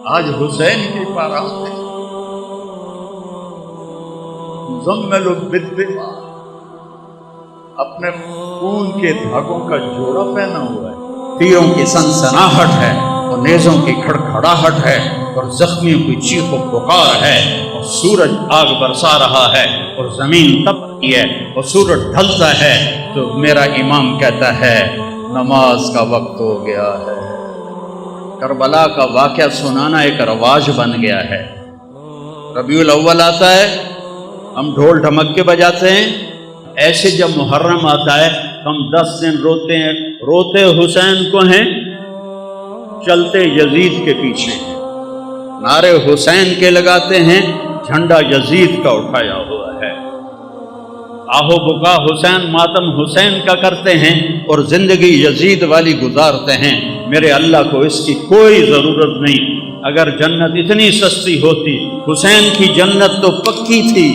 آج حسین کی بارات ہے، مزمل بالدماء، اپنے خون کے دھاگوں کا جوڑا پہنا ہوا ہے، تیروں کی سنسناہٹ ہے اور نیزوں کی کھڑکھڑاہٹ ہے اور زخمیوں کی چیخ و پکار ہے، اور سورج آگ برسا رہا ہے اور زمین تپ رہی ہے اور سورج ڈھلتا ہے، تو میرا امام کہتا ہے نماز کا وقت ہو گیا ہے۔ کربلا کا واقعہ سنانا ایک رواج بن گیا ہے۔ ربیع الاول آتا ہے، ہم ڈھول ڈھمکے بجاتے ہیں، ایسے جب محرم آتا ہے ہم 10 دن روتے ہیں، روتے حسین کو ہیں، چلتے یزید کے پیچھے، نعرے حسین کے لگاتے ہیں، جھنڈا یزید کا اٹھایا ہوا ہے، آہو بکا حسین ماتم حسین کا کرتے ہیں اور زندگی یزید والی گزارتے ہیں۔ میرے اللہ کو اس کی کوئی ضرورت نہیں، اگر جنت اتنی سستی ہوتی حسین کی جنت تو پکی تھی۔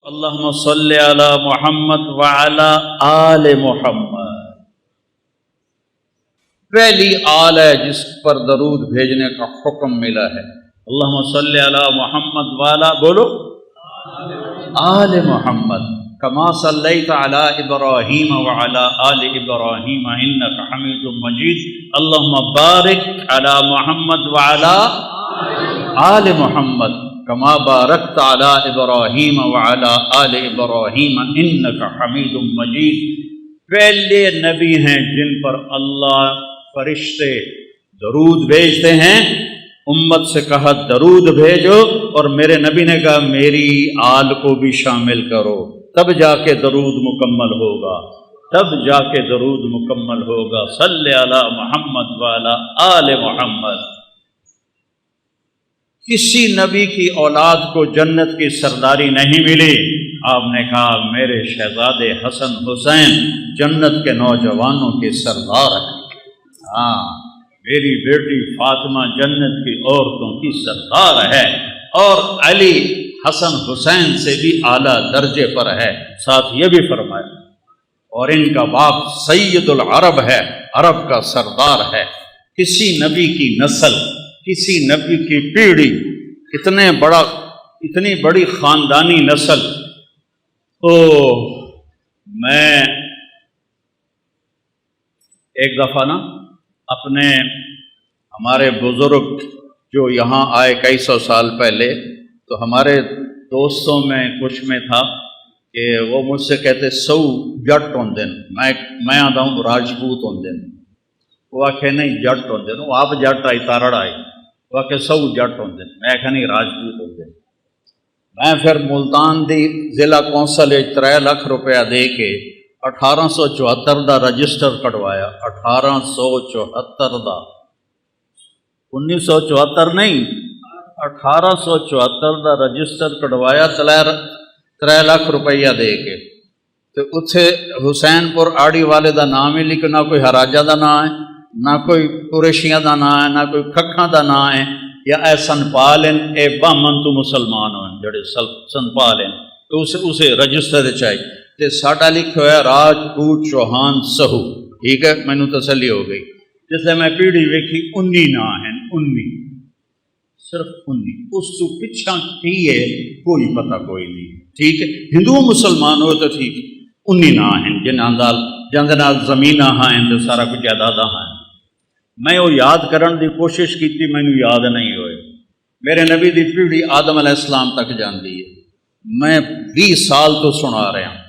اللہم صلی علی محمد وعلی آل محمد۔ پہلی آل ہے جس پر درود بھیجنے کا حکم ملا ہے۔ اللہم صلی علی محمد وعلی بولو آل محمد کما صلیت علی ابراہیم وعلی آل ابراہیم انک حمید مجید۔ اللہم بارک علی محمد وعلی آل محمد کما بارکت علی ابراہیم وعلی آل ابراہیم انک حمید مجید۔ پہلے نبی ہیں جن پر اللہ فرشتے درود بھیجتے ہیں، امت سے کہا درود بھیجو، اور میرے نبی نے کہا میری آل کو بھی شامل کرو، تب جا کے درود مکمل ہوگا، تب جا کے درود مکمل ہوگا۔ صلی علی محمد وعلی آل محمد۔ کسی نبی کی اولاد کو جنت کی سرداری نہیں ملی، آپ نے کہا میرے شہزادے حسن حسین جنت کے نوجوانوں کے سردار ہیں، ہاں میری بیٹی فاطمہ جنت کی عورتوں کی سردار ہے، اور علی حسن حسین سے بھی اعلیٰ درجے پر ہے۔ ساتھ یہ بھی فرمایا اور ان کا باپ سید العرب ہے، عرب کا سردار ہے۔ کسی نبی کی نسل، کسی نبی کی پیڑھی، اتنی بڑی خاندانی نسل۔ میں ایک دفعہ ہمارے بزرگ جو یہاں آئے کئی سو سال پہلے، تو ہمارے دوستوں میں کچھ میں تھا کہ وہ مجھ سے کہتے سو جٹ ہوں دن، میں آتا ہوں راجپوت ہوں دن، وہ آخے نہیں جٹ ہوں دن، وہ آپ جٹ آئی تارڑ آئی، وہ آخے سو جٹ ہوں دن، میں آخے نہیں راجپوت ہوں دن۔ میں پھر ملتان دی ضلع کونسل 3 لاکھ روپیہ دے کے 1874 دا رجسٹر کٹوایا، 1874 دا، 1974 نہیں، 1874 دا رجسٹر کٹوایا 3 لاکھ روپیہ دے کے، تو اتھے حسین پور آڑی والے دا نام ہی لکھ، نہ کوئی ہراجہ دا نام ہے، نہ کوئی قریشیاں دا نام ہے، نہ کوئی کھکھاں دا نام ہے، یا اے سنپالن اے بامن تو مسلمان ہوں جڑے سنپالن، تو اسے رجسٹر چاہیے، تے ساڈا لکھا ہوا ہے راجپوت چوہان سہو، ٹھیک ہے، مینوں تسلی ہو گئی۔ جس لئے میں پیڑھی ویکھی 19 نا ہیں، 19 صرف 19، اس تو پچھا کی ہے کوئی پتہ کوئی نہیں، ٹھیک ہے، ہندو مسلمان ہو تو ٹھیک، 19 نا ہیں جن نال زمیناں ہیں تو سارا کچھ جائیداداں ہیں۔ میں وہ یاد کرن دی کوشش کیتی، مینوں یاد نہیں ہوئے۔ میرے نبی دی پیڑھی آدم علیہ السلام تک جاندی ہے، میں 20 سال تو سنا رہا ہوں۔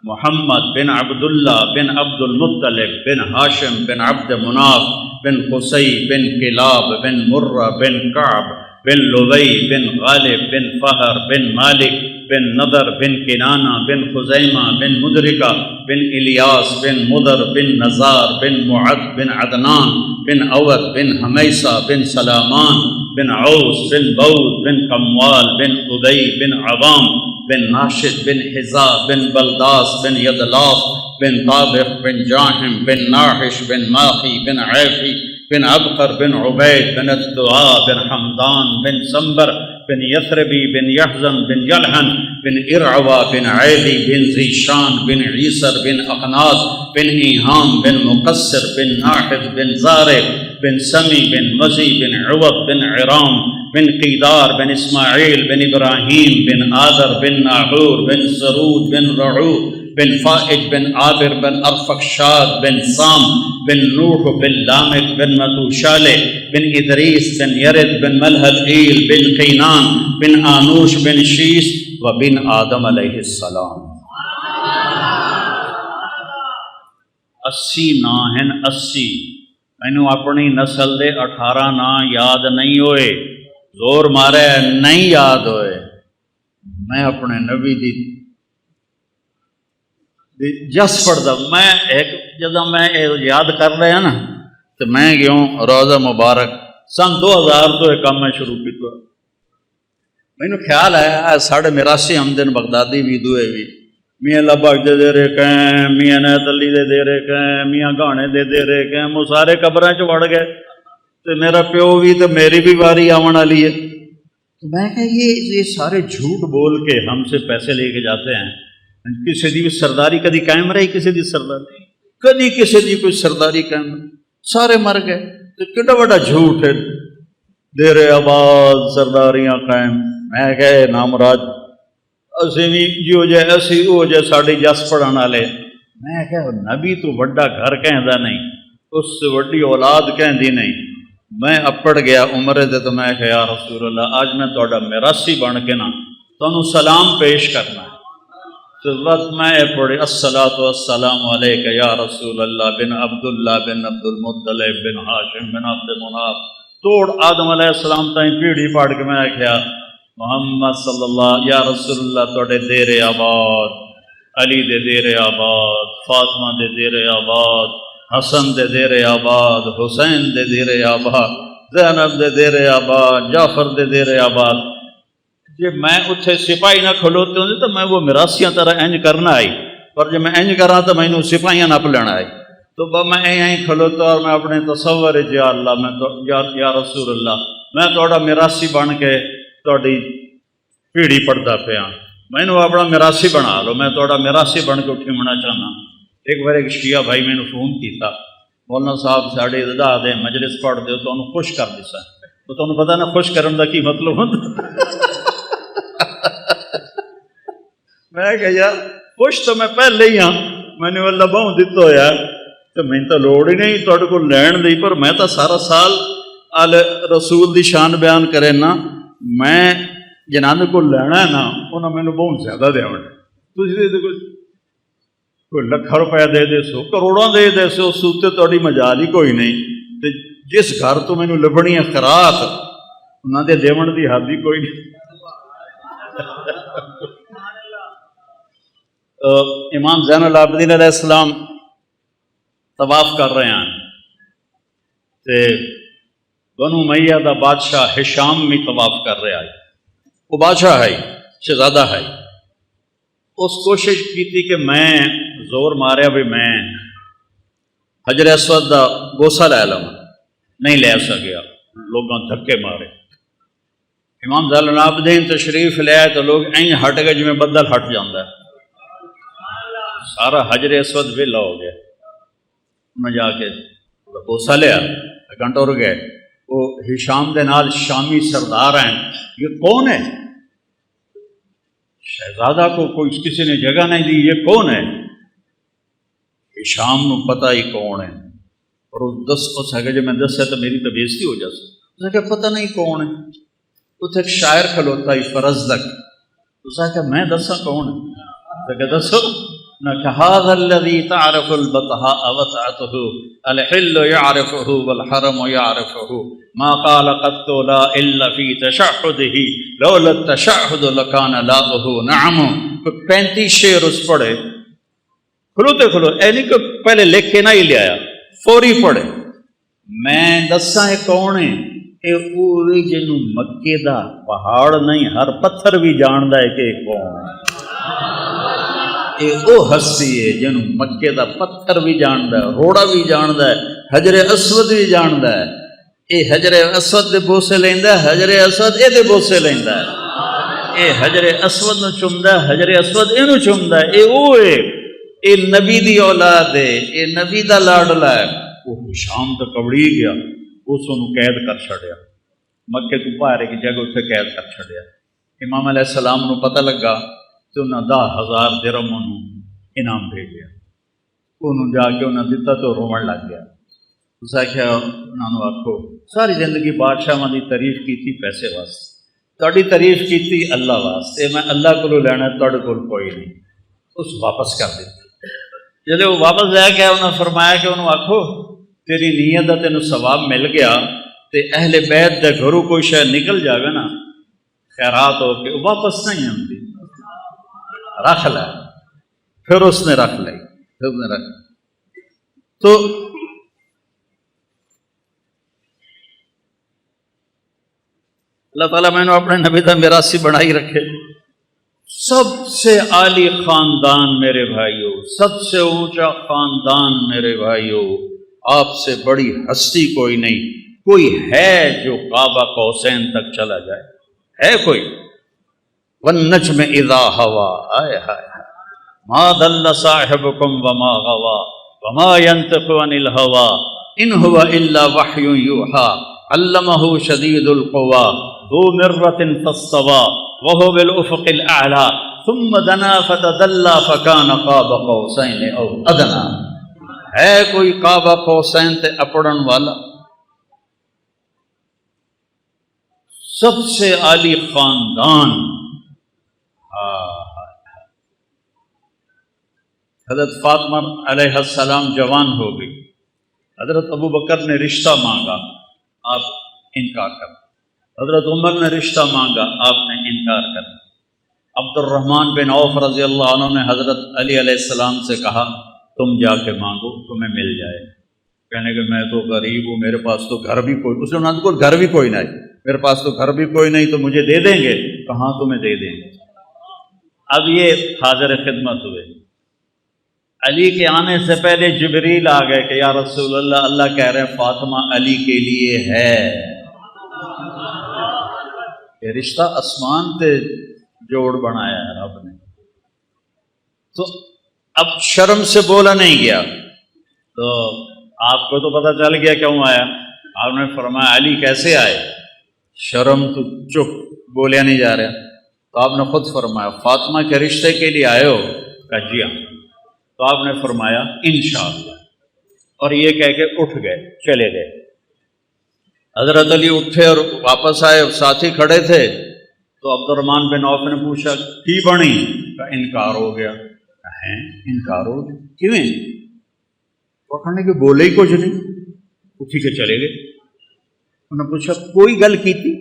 محمد بن عبداللہ بن عبد المطلب بن ہاشم بن عبد مناف بن قصی بن کلاب بن مرہ بن کعب بن لبی بن غالب بن فہر بن مالک بن نضر بن کنانہ بن خزیمہ بن مدرکہ بن الیاس بن مدر بن نزار بن معد بن عدنان بن عوض بن حمیسہ بن سلامان بن عوس بن بود بن قموال بن ادی بن عوام بن ناشد بن حزا بن بلداس بن یدلاف بن طابق بن جاحم بن ناحش بن ماخی بن عیفی بن عبقر بن عبید بن الدعاء بن حمدان بن سنبر بن یثربی بن یحزن بن یلحن بن ارعوا بن عیلی بن زیشان بن عیسر بن اقناط بن ایہام بن مقصر بن ناحد بن زارع بن سمی بن مزی بن عوض بن عرام بن قیدار بن اسماعیل بن ابراہیم بن آذر بن ناحور بن سرود بن رعو بن فائج بن عابر بن ارفخشاد بن سام بن نوح بن لامک بن متوشالہ بن ادریس بن یرد بن ملحل ایل بن قینان بن آنوش بن شیس و بن آدم علیہ السلام۔ 80 نا ہیں 80۔ مینو اپنی نسل دے 18 نا یاد نہیں ہوئے، زور مارے نہیں یاد ہوئے۔ میں اپنے نبی دی جس پڑھدا، میں ایک جدہ میں یاد کر رہا نا تو میں گیوں روزہ مبارک سن 2000 تو ایک کام میں شروع کیا۔ مینو خیال ہے ساڑھے 82 ہمدن بغدادی بھی دوئے بھی میاں لبک دے رہے کہیں، میاں نیت علی دے رہے کہیں، میاں گانے دے رہے کہیں، وہ سارے قبریں چ وڑ گئے تو میرا پیو بھی تو میری بھی واری آون والی ہے۔ تو میں کہ یہ سارے جھوٹ بول کے ہم سے پیسے لے کے جاتے ہیں۔ کسی دی سرداری کدی قائم رہی؟ کسی دی سرداری کدی کسی دی کوئی سرداری قائم رہی؟ سارے مر گئے تو کڈا بڑا جھوٹ ہے۔ دیر آباد سرداریاں قائم، میں کہ نامراج اسی بھی جو جے اسی او جے ساڑی جس پڑھن والے۔ میں کہ نبی تو بڑا گھر کہندا نہیں، اس سے بڑی اولاد کہندی نہیں۔ میں اپڑ گیا عمرے دے تو میں کہ یا رسول اللہ آج میں تہاڈا میراثی بن کے نا تانوں سلام پیش کرنا ہے۔ تو وقت میں پڑھی الصلاۃ والسلام علیک یا رسول اللہ بن عبداللہ بن عبد المطلب بن ہاشم بن عبد مناف توڑ آدم علیہ السلام تائیں پیڑھی پاڑ کے میں کیا محمد صلی اللہ یا رسول اللہ توڑے دیر آباد، علی دے دیر آباد، فاطمہ دے دیر آباد، حسن دے دیر آباد، حسین دے دیر آباد، زینب دے دیر آباد، جعفر دے دیر آباد۔ جی میں اتھے سپاہی نہ کھلوتے ہوں تو میں وہ میراثیاں طرح انج کرنا آئی، پر جب میں انج کراں تو میں سپاہیاں نپ لینا آئی۔ تو میں یہیں کھلوتا اور میں اپنے تصور یا اللہ میں تو یا رسول اللہ میں توڑا میراثی بن کے توڑی پیڑھی پڑھتا پیا، میں نے اپنا میراثی بنا لو، میں توڑا میراثی بن کے اٹھی ہونا چاہنا۔ ایک بار ایک شیعہ بھائی میں نے فون کیتا، مولانا صاحب ساڑے ادا دے مجلس پڑھ دے تو انہوں خوش کر دیسا۔ تو تمہیں پتا نا خوش کرن دا کی مطلب ہوتا؟ میں کہ یار خوش تو میں پہلے ہی ہاں، میں نے اللہ بہوں دیتا ہویا تو میں تو لوڑ ہی نہیں توڑے کو لین دی، پر میں تو سارا سال آل رسول دی شان بیان کرے نا، میں جنہاں کو لینا ہے نا انہوں میں نے بہت زیادہ دے ہونے۔ تو کوئی لکھا روپے دے سو، کروڑوں دے سو، سوتے توڑی مجال ہی کوئی نہیں۔ جس گھر تو میں نے لبنی ہے خراط انہوں دے دیون دی حد ہی کوئی نہیں۔ امام زین العابدین علیہ السلام طواف کر رہے ہیں تے بنو امیہ دا بادشاہ ہشام بھی طواف کر رہا ہے، وہ بادشاہ ہے شہزادہ ہے۔ اس کوشش کی تھی کہ میں زور ماریا بھی میں حجر اسود دا بوسہ لے لوں، نہیں لے سکیا، لوگوں دھکے مارے۔ امام زین العابدین تشریف لے آئے تو لوگ این ہٹ گئے جو میں بدل ہٹ جاندہ ہے، سارا حجر اسود ویلا ہو گیا۔ انہیں جا کے بوسہ لیا، گھنٹہ رک گئے، وہ ہشام دے نال شامی سردار ہیں، یہ کون ہے؟ شہزادہ کو کوئی کسی نے جگہ نہیں دی، یہ کون ہے؟ ہشام نو پتہ ہی کون ہے، اور اس ہے کہ جب میں دس ہے تو میری تو بےزتی ہو جاتی، اس نے کہا پتہ نہیں کون ہے۔ اتنے ایک شاعر کھلوتا ہے فرزدق، اس نے کہا میں دسا کون ہے؟ تو کہا دسو نہ کہ هذا الذي تعرف البطحاء وسعته الحل يعرفه والحرم يعرفه ما قال قط لا الا في تشهده لولا التشهد لكان لاؤه نعم۔ 35 شعر اس پڑھے، کھلوتے کھلو اے نہیں کہ پہلے لکھ کے نہ ہی لے آیا، فوری پڑھے۔ میں دساں کون ہے؟ اے اوے جنوں مکے دا پہاڑ نہیں ہر پتھر بھی جاندا ہے کہ کون اے او ہستی ہے جنوں مکے دا پتھر بھی جاندا ہے، روڑا بھی جاندا ہے، حجر اسود بھی جاندا ہے۔ اے حجر اسود دے بوسے لیندا ہے، حجر اسود اے دے بوسے لیندا ہے، اے حجر اسود نو چومدا ہے، حجر اسود اینو چومدا ہے۔ اے او ہے، اے نبی دی اولاد ہے، اے نبی دا لاڈلا ہے۔ وہ شام تک کبڑی گیا، اس نو قید کر چھڑیا، مکے تو باہر کی جگہ اتنے قید کر چھڑیا۔ امام علیہ السلام نو پتہ لگا تو انہاں 10,000 درہم انہوں انعام بھیجیا، انہوں جا کے انہاں دتا تو رومن لگ گیا۔ اس آخیا انہوں نے آکھو ساری زندگی بادشاہ دی تعریف کیتی پیسے واسطے، تہاڈی تعریف کیتی اللہ واسطے، میں اللہ کو لینا تہاڈے کول کوئی نہیں، اس واپس کر دیتی۔ جب وہ واپس لے گیا انہوں نے فرمایا کہ انہوں آکھو تیری نیت دا تینوں ثواب مل گیا تے اہل بیت دے گھروں کوئی شاید نکل جاوے نا خیرات ہو کے واپس نہیں آتی، رکھ لے۔ پھر اس نے رکھ لی، تو اللہ تعالیٰ میں نے اپنے نبی دا میراثی بنائی رکھے۔ سب سے عالی خاندان میرے بھائیوں، سب سے اونچا خاندان میرے بھائیوں، آپ سے بڑی ہستی کوئی نہیں، کوئی ہے جو کعبہ قوسین تک چلا جائے؟ ہے کوئی؟ والنجم اذا ہوا، آئے ہائے ما ضل صاحبکم وما غوا وما ينطق عن الہوا ان هو الا وحی یوحی علمہ شدید القوی ذو مرۃ فاستوی وهو بالافق الاعلی ثم دنا فتدلی فکان قاب قوسین او ادنی۔ ہے کوئی کعبہ قوسین تے اپڑن والا؟ سب سے عالی خاندان۔ حضرت فاطمہ علیہ السلام جوان ہو گئی، حضرت ابو بکر نے رشتہ مانگا، آپ انکار کر، حضرت عمر نے رشتہ مانگا، آپ نے انکار کر، عبد الرحمن بن عوف رضی اللہ عنہ نے حضرت علی علیہ السلام سے کہا تم جا کے مانگو تمہیں مل جائے۔ کہنے کہ میں تو غریب ہوں، میرے پاس تو گھر بھی کوئی، اس نے انہوں کو گھر بھی کوئی نہیں، میرے پاس تو گھر بھی کوئی نہیں، تو مجھے دے دیں گے؟ کہاں تمہیں دے دیں گے۔ اب یہ حاضر خدمت ہوئے، علی کے آنے سے پہلے جبریل آ گئے کہ یا رسول اللہ، اللہ کہہ رہے ہیں فاطمہ علی کے لیے ہے۔ یہ رشتہ آسمان تے جوڑ بنایا ہے رب نے۔ تو اب شرم سے بولا نہیں گیا، تو آپ کو تو پتہ چل گیا کیوں آیا۔ آپ نے فرمایا علی کیسے آئے؟ شرم تو چپ، بولیا نہیں جا رہا۔ تو آپ نے خود فرمایا فاطمہ کے رشتے کے لیے آئے ہو؟ کہا جی ہاں۔ تو آپ نے فرمایا انشاءاللہ، اور یہ کہہ کے اٹھ گئے، چلے گئے۔ حضرت علی اٹھے اور واپس آئے، ساتھی کھڑے تھے، تو عبد الرحمن بن عوف نے پوچھا کی بنی؟ کہا انکار ہو گیا۔ ہیں انکار ہو گیا؟ کیویں؟ وہ کہنے کہ بولے ہی کچھ نہیں، اٹھی کے چلے گئے۔ انہوں نے پوچھا کوئی گل کی تھی؟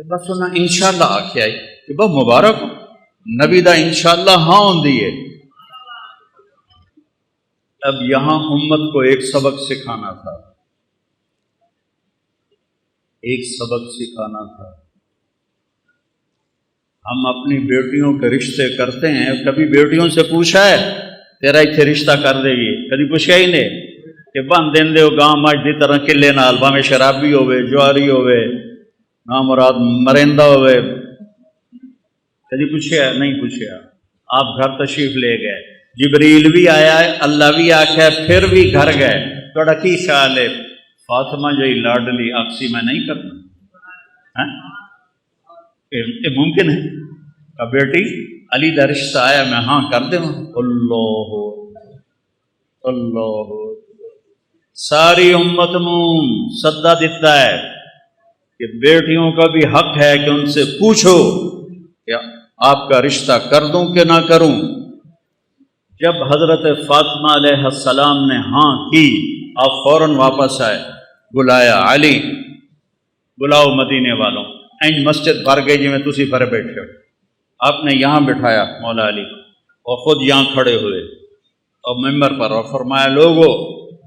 بس انہوں نے انشاءاللہ آکھیا ہے کہ بہت مبارک ہو، نبی دا انشاءاللہ ہاں ہوندی ہے۔ اب یہاں امت کو ایک سبق سکھانا تھا، ایک سبق سکھانا تھا۔ ہم اپنی بیٹیوں کے رشتے کرتے ہیں، کبھی بیٹیوں سے پوچھا ہے تیرا اتنے رشتہ کر دے گی؟ کبھی پوچھا ہی نہیں کہ بن دین دے گاں مجھ دی طرح کلے نال، بھاویں شرابی ہوئے، جواری ہوئے، نامراد مرندہ ہوئے، کبھی پوچھا نہیں پوچھا۔ آپ گھر تشریف لے گئے، جبریل بھی آیا ہے، اللہ بھی آکھا ہے، پھر بھی گھر گئے۔ تھوڑا کی خیال ہے فاطمہ جی لاڈلی آکسی میں نہیں کرنا؟ یہ ممکن ہے کہ بیٹی علی دا رشتہ آیا میں ہاں کر دوں؟ اللہ اللہ ساری امت نو سدا دیتا ہے کہ بیٹیوں کا بھی حق ہے کہ ان سے پوچھو کہ آپ کا رشتہ کر دوں کہ نہ کروں۔ جب حضرت فاطمہ علیہ السلام نے ہاں کی، آپ فوراً واپس آئے، بلایا علی بلاؤ مدینے والوں، این مسجد بھر گئی جی میں تسی بھر بیٹھے ہو۔ آپ نے یہاں بٹھایا مولا علی کو، اور خود یہاں کھڑے ہوئے اور ممبر پر، اور فرمایا لوگو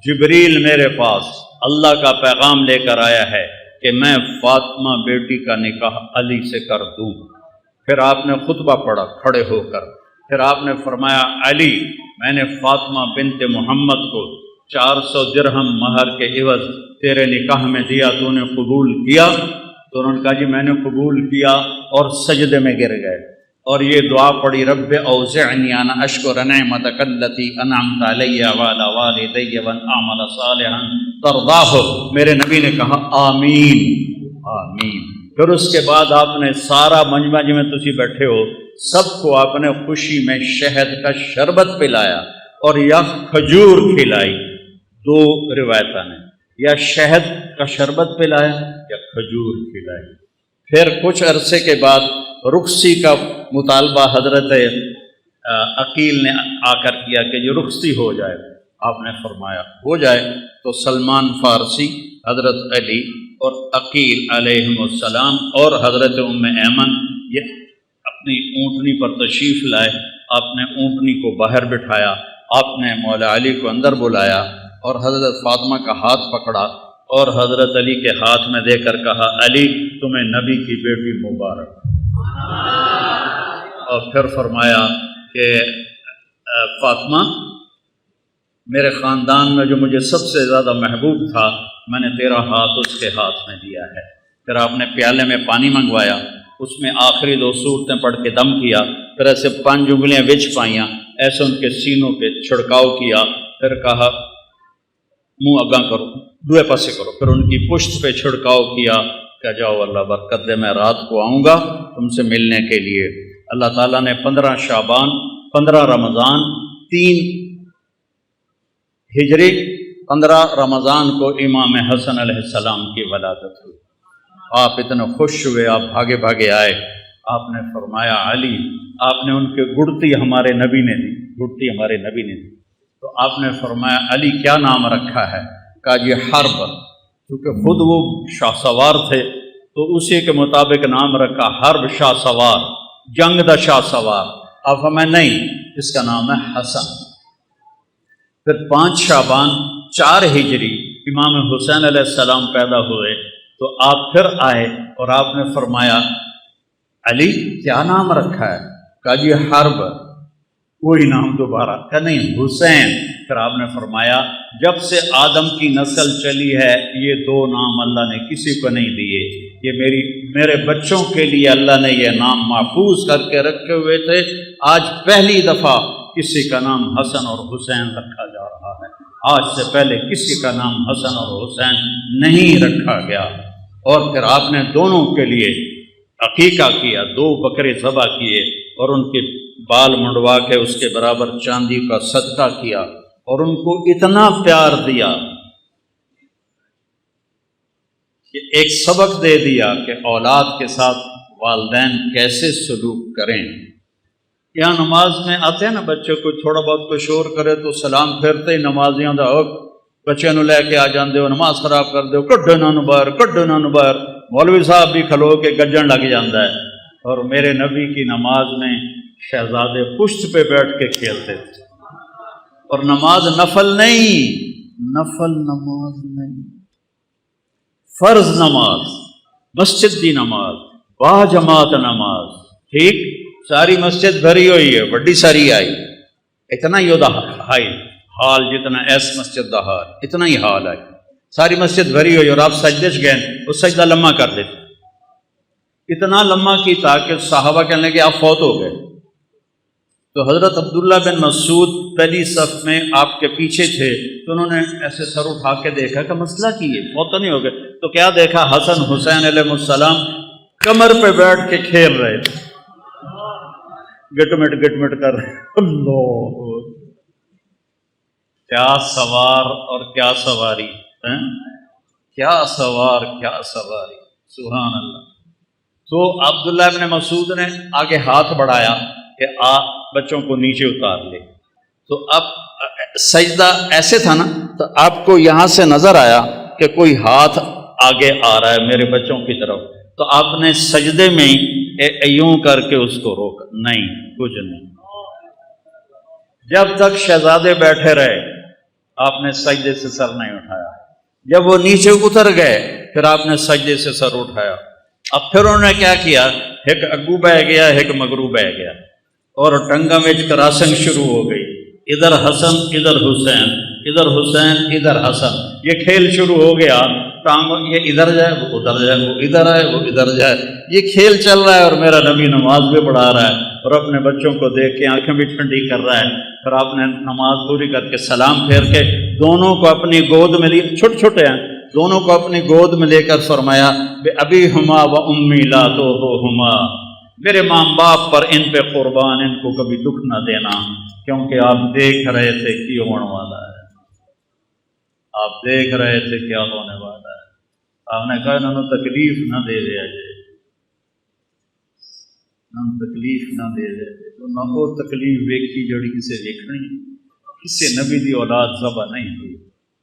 جبریل میرے پاس اللہ کا پیغام لے کر آیا ہے کہ میں فاطمہ بیٹی کا نکاح علی سے کر دوں۔ پھر آپ نے خطبہ پڑھا کھڑے ہو کر، پھر آپ نے فرمایا علی میں نے فاطمہ بنت محمد کو 400 درہم مہر کے عوض تیرے نکاح میں دیا، تو نے قبول کیا؟ تو انہوں نے کہا جی میں نے قبول کیا، اور سجدے میں گر گئے اور یہ دعا پڑھی رب اوزعنی ان اشکر نعمتک التی انعمت علی وعلی والدی وان اعمل صالحا ترضاہ۔ میرے نبی نے کہا آمین آمین۔ پھر اس کے بعد آپ نے سارا مجمع جی میں تسی بیٹھے ہو سب کو آپ نے خوشی میں شہد کا شربت پلایا اور یا کھجور کھلائی، دو روایتاں نے، یا شہد کا شربت پلایا یا کھجور کھلائی۔ پھر کچھ عرصے کے بعد رخصی کا مطالبہ حضرت عقیل نے آ کر کیا کہ یہ رخصتی ہو جائے، آپ نے فرمایا ہو جائے۔ تو سلمان فارسی، حضرت علی اور عقیل علیہم السلام اور حضرت ام ایمن یہ اپنی اونٹنی پر تشریف لائے۔ آپ نے اونٹنی کو باہر بٹھایا، آپ نے مولا علی کو اندر بلایا اور حضرت فاطمہ کا ہاتھ پکڑا اور حضرت علی کے ہاتھ میں دے کر کہا علی تمہیں نبی کی بیٹی مبارک۔ اور پھر فرمایا کہ فاطمہ میرے خاندان میں جو مجھے سب سے زیادہ محبوب تھا میں نے تیرا ہاتھ اس کے ہاتھ میں دیا ہے۔ پھر آپ نے پیالے میں پانی منگوایا، اس میں آخری 2 سورتیں پڑھ کے دم کیا، پھر ایسے 5 انگلیاں وچ پائیاں، ایسے ان کے سینوں پہ چھڑکاؤ کیا، پھر کہا منہ اگاں کرو، دوے پاسے کرو، پھر ان کی پشت پہ چھڑکاؤ کیا کہ جاؤ اللہ برکت دے، میں رات کو آؤں گا تم سے ملنے کے لیے۔ اللہ تعالیٰ نے 15 شعبان، 15 رمضان، 3 ہجری، 15 رمضان کو امام حسن علیہ السلام کی ولادت ہوئی۔ آپ اتنے خوش ہوئے، آپ بھاگے بھاگے آئے، آپ نے فرمایا علی آپ نے ان کے گڑتی ہمارے نبی نے دی، گڑتی ہمارے نبی نے دی، تو آپ نے فرمایا علی کیا نام رکھا ہے؟ کہا جی حرب، کیونکہ خود وہ شاہ سوار تھے تو اسی کے مطابق نام رکھا حرب شاہ سوار، جنگ دا شاہ سوار۔ آپ فرمایا نہیں اس کا نام ہے حسن۔ پھر 5 شعبان 4 ہجری امام حسین علیہ السلام پیدا ہوئے تو آپ پھر آئے اور آپ نے فرمایا علی کیا نام رکھا ہے؟ کہا جی حرب، کوئی نام دوبارہ، کہا نہیں حسین۔ پھر آپ نے فرمایا جب سے آدم کی نسل چلی ہے یہ 2 نام اللہ نے کسی کو نہیں دیے، یہ میرے بچوں کے لیے اللہ نے یہ نام محفوظ کر کے رکھے ہوئے تھے، آج پہلی دفعہ کسی کا نام حسن اور حسین رکھا جا رہا ہے، آج سے پہلے کسی کا نام حسن اور حسین نہیں رکھا گیا۔ اور پھر آپ نے دونوں کے لیے عقیقہ کیا، 2 بکرے ذبح کیے اور ان کے بال منڈوا کے اس کے برابر چاندی کا صدقہ کیا اور ان کو اتنا پیار دیا کہ ایک سبق دے دیا کہ اولاد کے ساتھ والدین کیسے سلوک کریں۔ یہاں نماز میں آتے ہیں نا بچے کو تھوڑا بہت کوئی شور کرے تو سلام پھیرتے ہی نمازیاں دا بچے نو لے کے آ جاندے ہو، نماز خراب کر دے ہو، کڈو نہ باہر، کڈو نہ باہر۔ مولوی صاحب بھی کھلو کے گجن لگ جاندہ ہے۔ اور میرے نبی کی نماز میں شہزادے پشت پہ بیٹھ کے کھیلتے تھے، اور نماز نفل نہیں، نفل نماز نہیں، فرض نماز، مسجد دی نماز، با جماعت نماز، ٹھیک؟ ساری مسجد بھری ہوئی ہے، بڑی ساری آئی، اتنا ہی دا ہائی حال جتنا ایس مسجد دا حال، اتنا ہی حال آئی، ساری مسجد بھری ہوئی اور آپ سجدے چ گئے، وہ سجدہ لمحہ کر دیتے، اتنا لمحہ کی تاکہ صحابہ کہنے لگے آپ فوت ہو گئے۔ تو حضرت عبداللہ بن مسعود پہلی صف میں آپ کے پیچھے تھے، تو انہوں نے ایسے سر اٹھا کے دیکھا کہ مسئلہ کی ہے، فوت تو نہیں ہو گئے؟ تو کیا دیکھا؟ حسن حسین علیہ السلام کمر پہ بیٹھ کے کھیل رہے تھے، گٹمٹ گٹمٹ کر رہے۔ اللہ، کیا سوار اور کیا سواری، کیا سوار کیا سواری، سبحان اللہ۔ تو عبداللہ ابن مسعود نے آگے ہاتھ بڑھایا کہ بچوں کو نیچے اتار لے، تو اب سجدہ ایسے تھا نا، تو آپ کو یہاں سے نظر آیا کہ کوئی ہاتھ آگے آ رہا ہے میرے بچوں کی طرف، تو آپ نے سجدے میں یوں کر کے اس کو روکا، نہیں کچھ نہیں، جب تک شہزادے بیٹھے رہے آپ نے سجدے سے سر نہیں اٹھایا، جب وہ نیچے اتر گئے پھر آپ نے سجدے سے سر اٹھایا. اب پھر انہوں نے کیا کیا, ایک اگو بہ گیا ایک مگرو بہ گیا اور ٹنگا میں کراسنگ شروع ہو گئی. ادھر حسن ادھر حسین, ادھر حسین ادھر حسن, یہ کھیل شروع ہو گیا. ٹانگوں یہ ادھر جائے وہ ادھر جائے, وہ ادھر آئے وہ ادھر جائے, یہ کھیل چل رہا ہے. اور میرا نبی نماز بھی پڑھا رہا ہے اور اپنے بچوں کو دیکھ کے آنکھیں بھی ٹھنڈی کر رہا ہے. پھر آپ نے نماز پوری کر کے سلام پھیر کے دونوں کو اپنی گود میں لیے, چھوٹے چھوٹے ہیں, دونوں کو اپنی گود میں لے کر فرمایا بے ابی ہما و امی لا تو ہما, میرے ماں باپ پر ان پہ قربان, ان کو کبھی دکھ نہ دینا, کیونکہ آپ دیکھ رہے تھے کہ ہونے والا ہے, آپ دیکھ رہے تھے کیا ہونے والا ہے. آپ نے کہا انہوں نے تکلیف نہ دے دیا جائے, تکلیف نہ دے دے, تو نہ وہ تکلیف ویکھی جڑی کسے ویکھنی, کسے نبی دی اولاد ذبح نہیں ہوئی.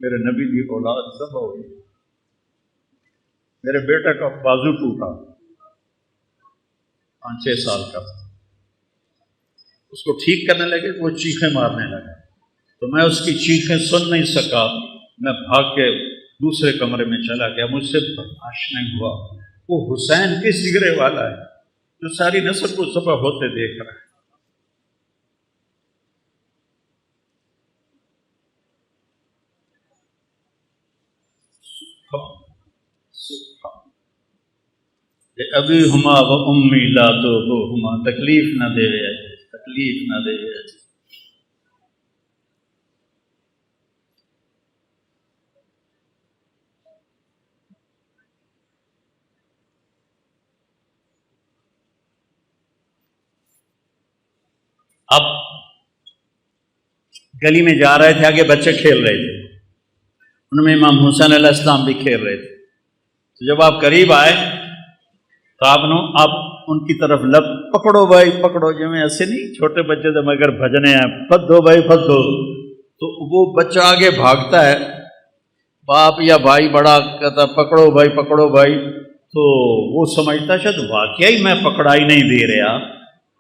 میرے نبی دی اولاد ذبح ہوئی. میرے بیٹے کا بازو ٹوٹا, 5-6 سال کا, اس کو ٹھیک کرنے لگے وہ چیخیں مارنے لگا, تو میں اس کی چیخیں سن نہیں سکا, میں بھاگ کے دوسرے کمرے میں چلا گیا. مجھ سے برداشت نہیں ہوا. وہ حسین کس جگرے والا ہے جو ساری نسل کو ذبح ہوتے دیکھ رہا ہے. ابھی ہما و امی لا تو ہما, تکلیف نہ دے رہے, تکلیف نہ دے رہے. اب گلی میں جا رہے تھے, آگے بچے کھیل رہے تھے, ان میں امام حسین علیہ السلام بھی کھیل رہے تھے. تو جب آپ قریب آئے تو آپ ان کی طرف لب پکڑو بھائی پکڑو, جو میں ایسے نہیں چھوٹے بچے تو مگر بھجنے ہیں, پھد دو بھائی پھد دو. تو وہ بچہ آگے بھاگتا ہے, باپ یا بھائی بڑا کہتا پکڑو بھائی پکڑو بھائی, تو وہ سمجھتا شاید واقعی میں پکڑائی نہیں دے رہا.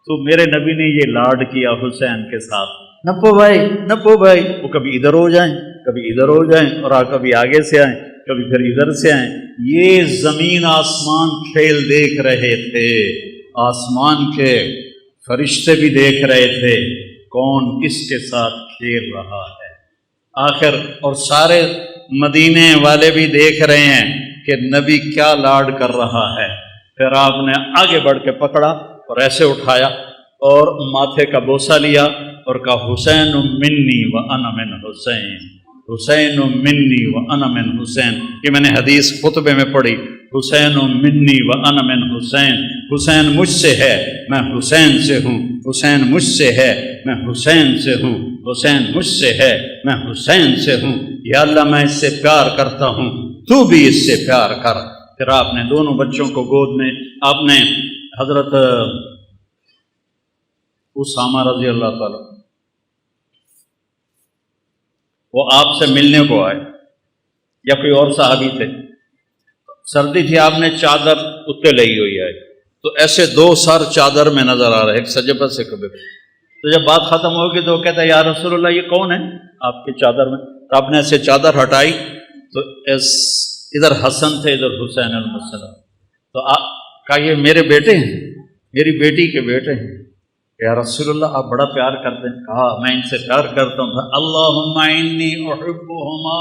تو میرے نبی نے یہ لاڈ کیا حسین کے ساتھ, نپو بھائی نپو بھائی. وہ کبھی ادھر ہو جائیں کبھی ادھر ہو جائیں, اور کبھی آگے سے آئیں کبھی پھر ادھر سے آئیں. یہ زمین آسمان کھیل دیکھ رہے تھے, آسمان کے فرشتے بھی دیکھ رہے تھے کون کس کے ساتھ کھیل رہا ہے. آخر اور سارے مدینے والے بھی دیکھ رہے ہیں کہ نبی کیا لاڈ کر رہا ہے. پھر آپ نے آگے بڑھ کے پکڑا اور ایسے اٹھایا اور ماتھے کا بوسہ لیا اور کہا حسین منی و انا من حسین, حسین منی و انا من حسین. یہ میں نے حدیث خطبے میں پڑھی, حسین منی و انا من حسین, حسین مجھ سے ہے میں حسین سے ہوں, حسین مجھ سے ہے میں حسین سے ہوں, حسین مجھ سے ہے میں حسین سے ہوں. یا اللہ میں اس سے پیار کرتا ہوں, تو بھی اس سے پیار کر. پھر آپ نے دونوں بچوں کو گود میں, آپ نے حضرت اسامہ رضی اللہ تعالیٰ, وہ آپ سے ملنے کو آئے یا کوئی اور صحابی تھے, سردی تھی, آپ نے چادر اتنے لئی ہوئی ہے, تو ایسے 2 سر چادر میں نظر آ رہے, ایک سجے پر سے کبھی. تو جب بات ختم ہوگی تو وہ کہتا ہے یا رسول اللہ یہ کون ہے آپ کی چادر میں؟ تو آپ نے ایسے چادر ہٹائی تو ادھر حسن تھے ادھر حسین علیہ السلام. تو آپ کہا یہ میرے بیٹے ہیں, میری بیٹی کے بیٹے ہیں. یا رسول اللہ آپ بڑا پیار کرتے ہیں. کہا میں ان سے پیار کرتا ہوں. اللہم انی احبہما,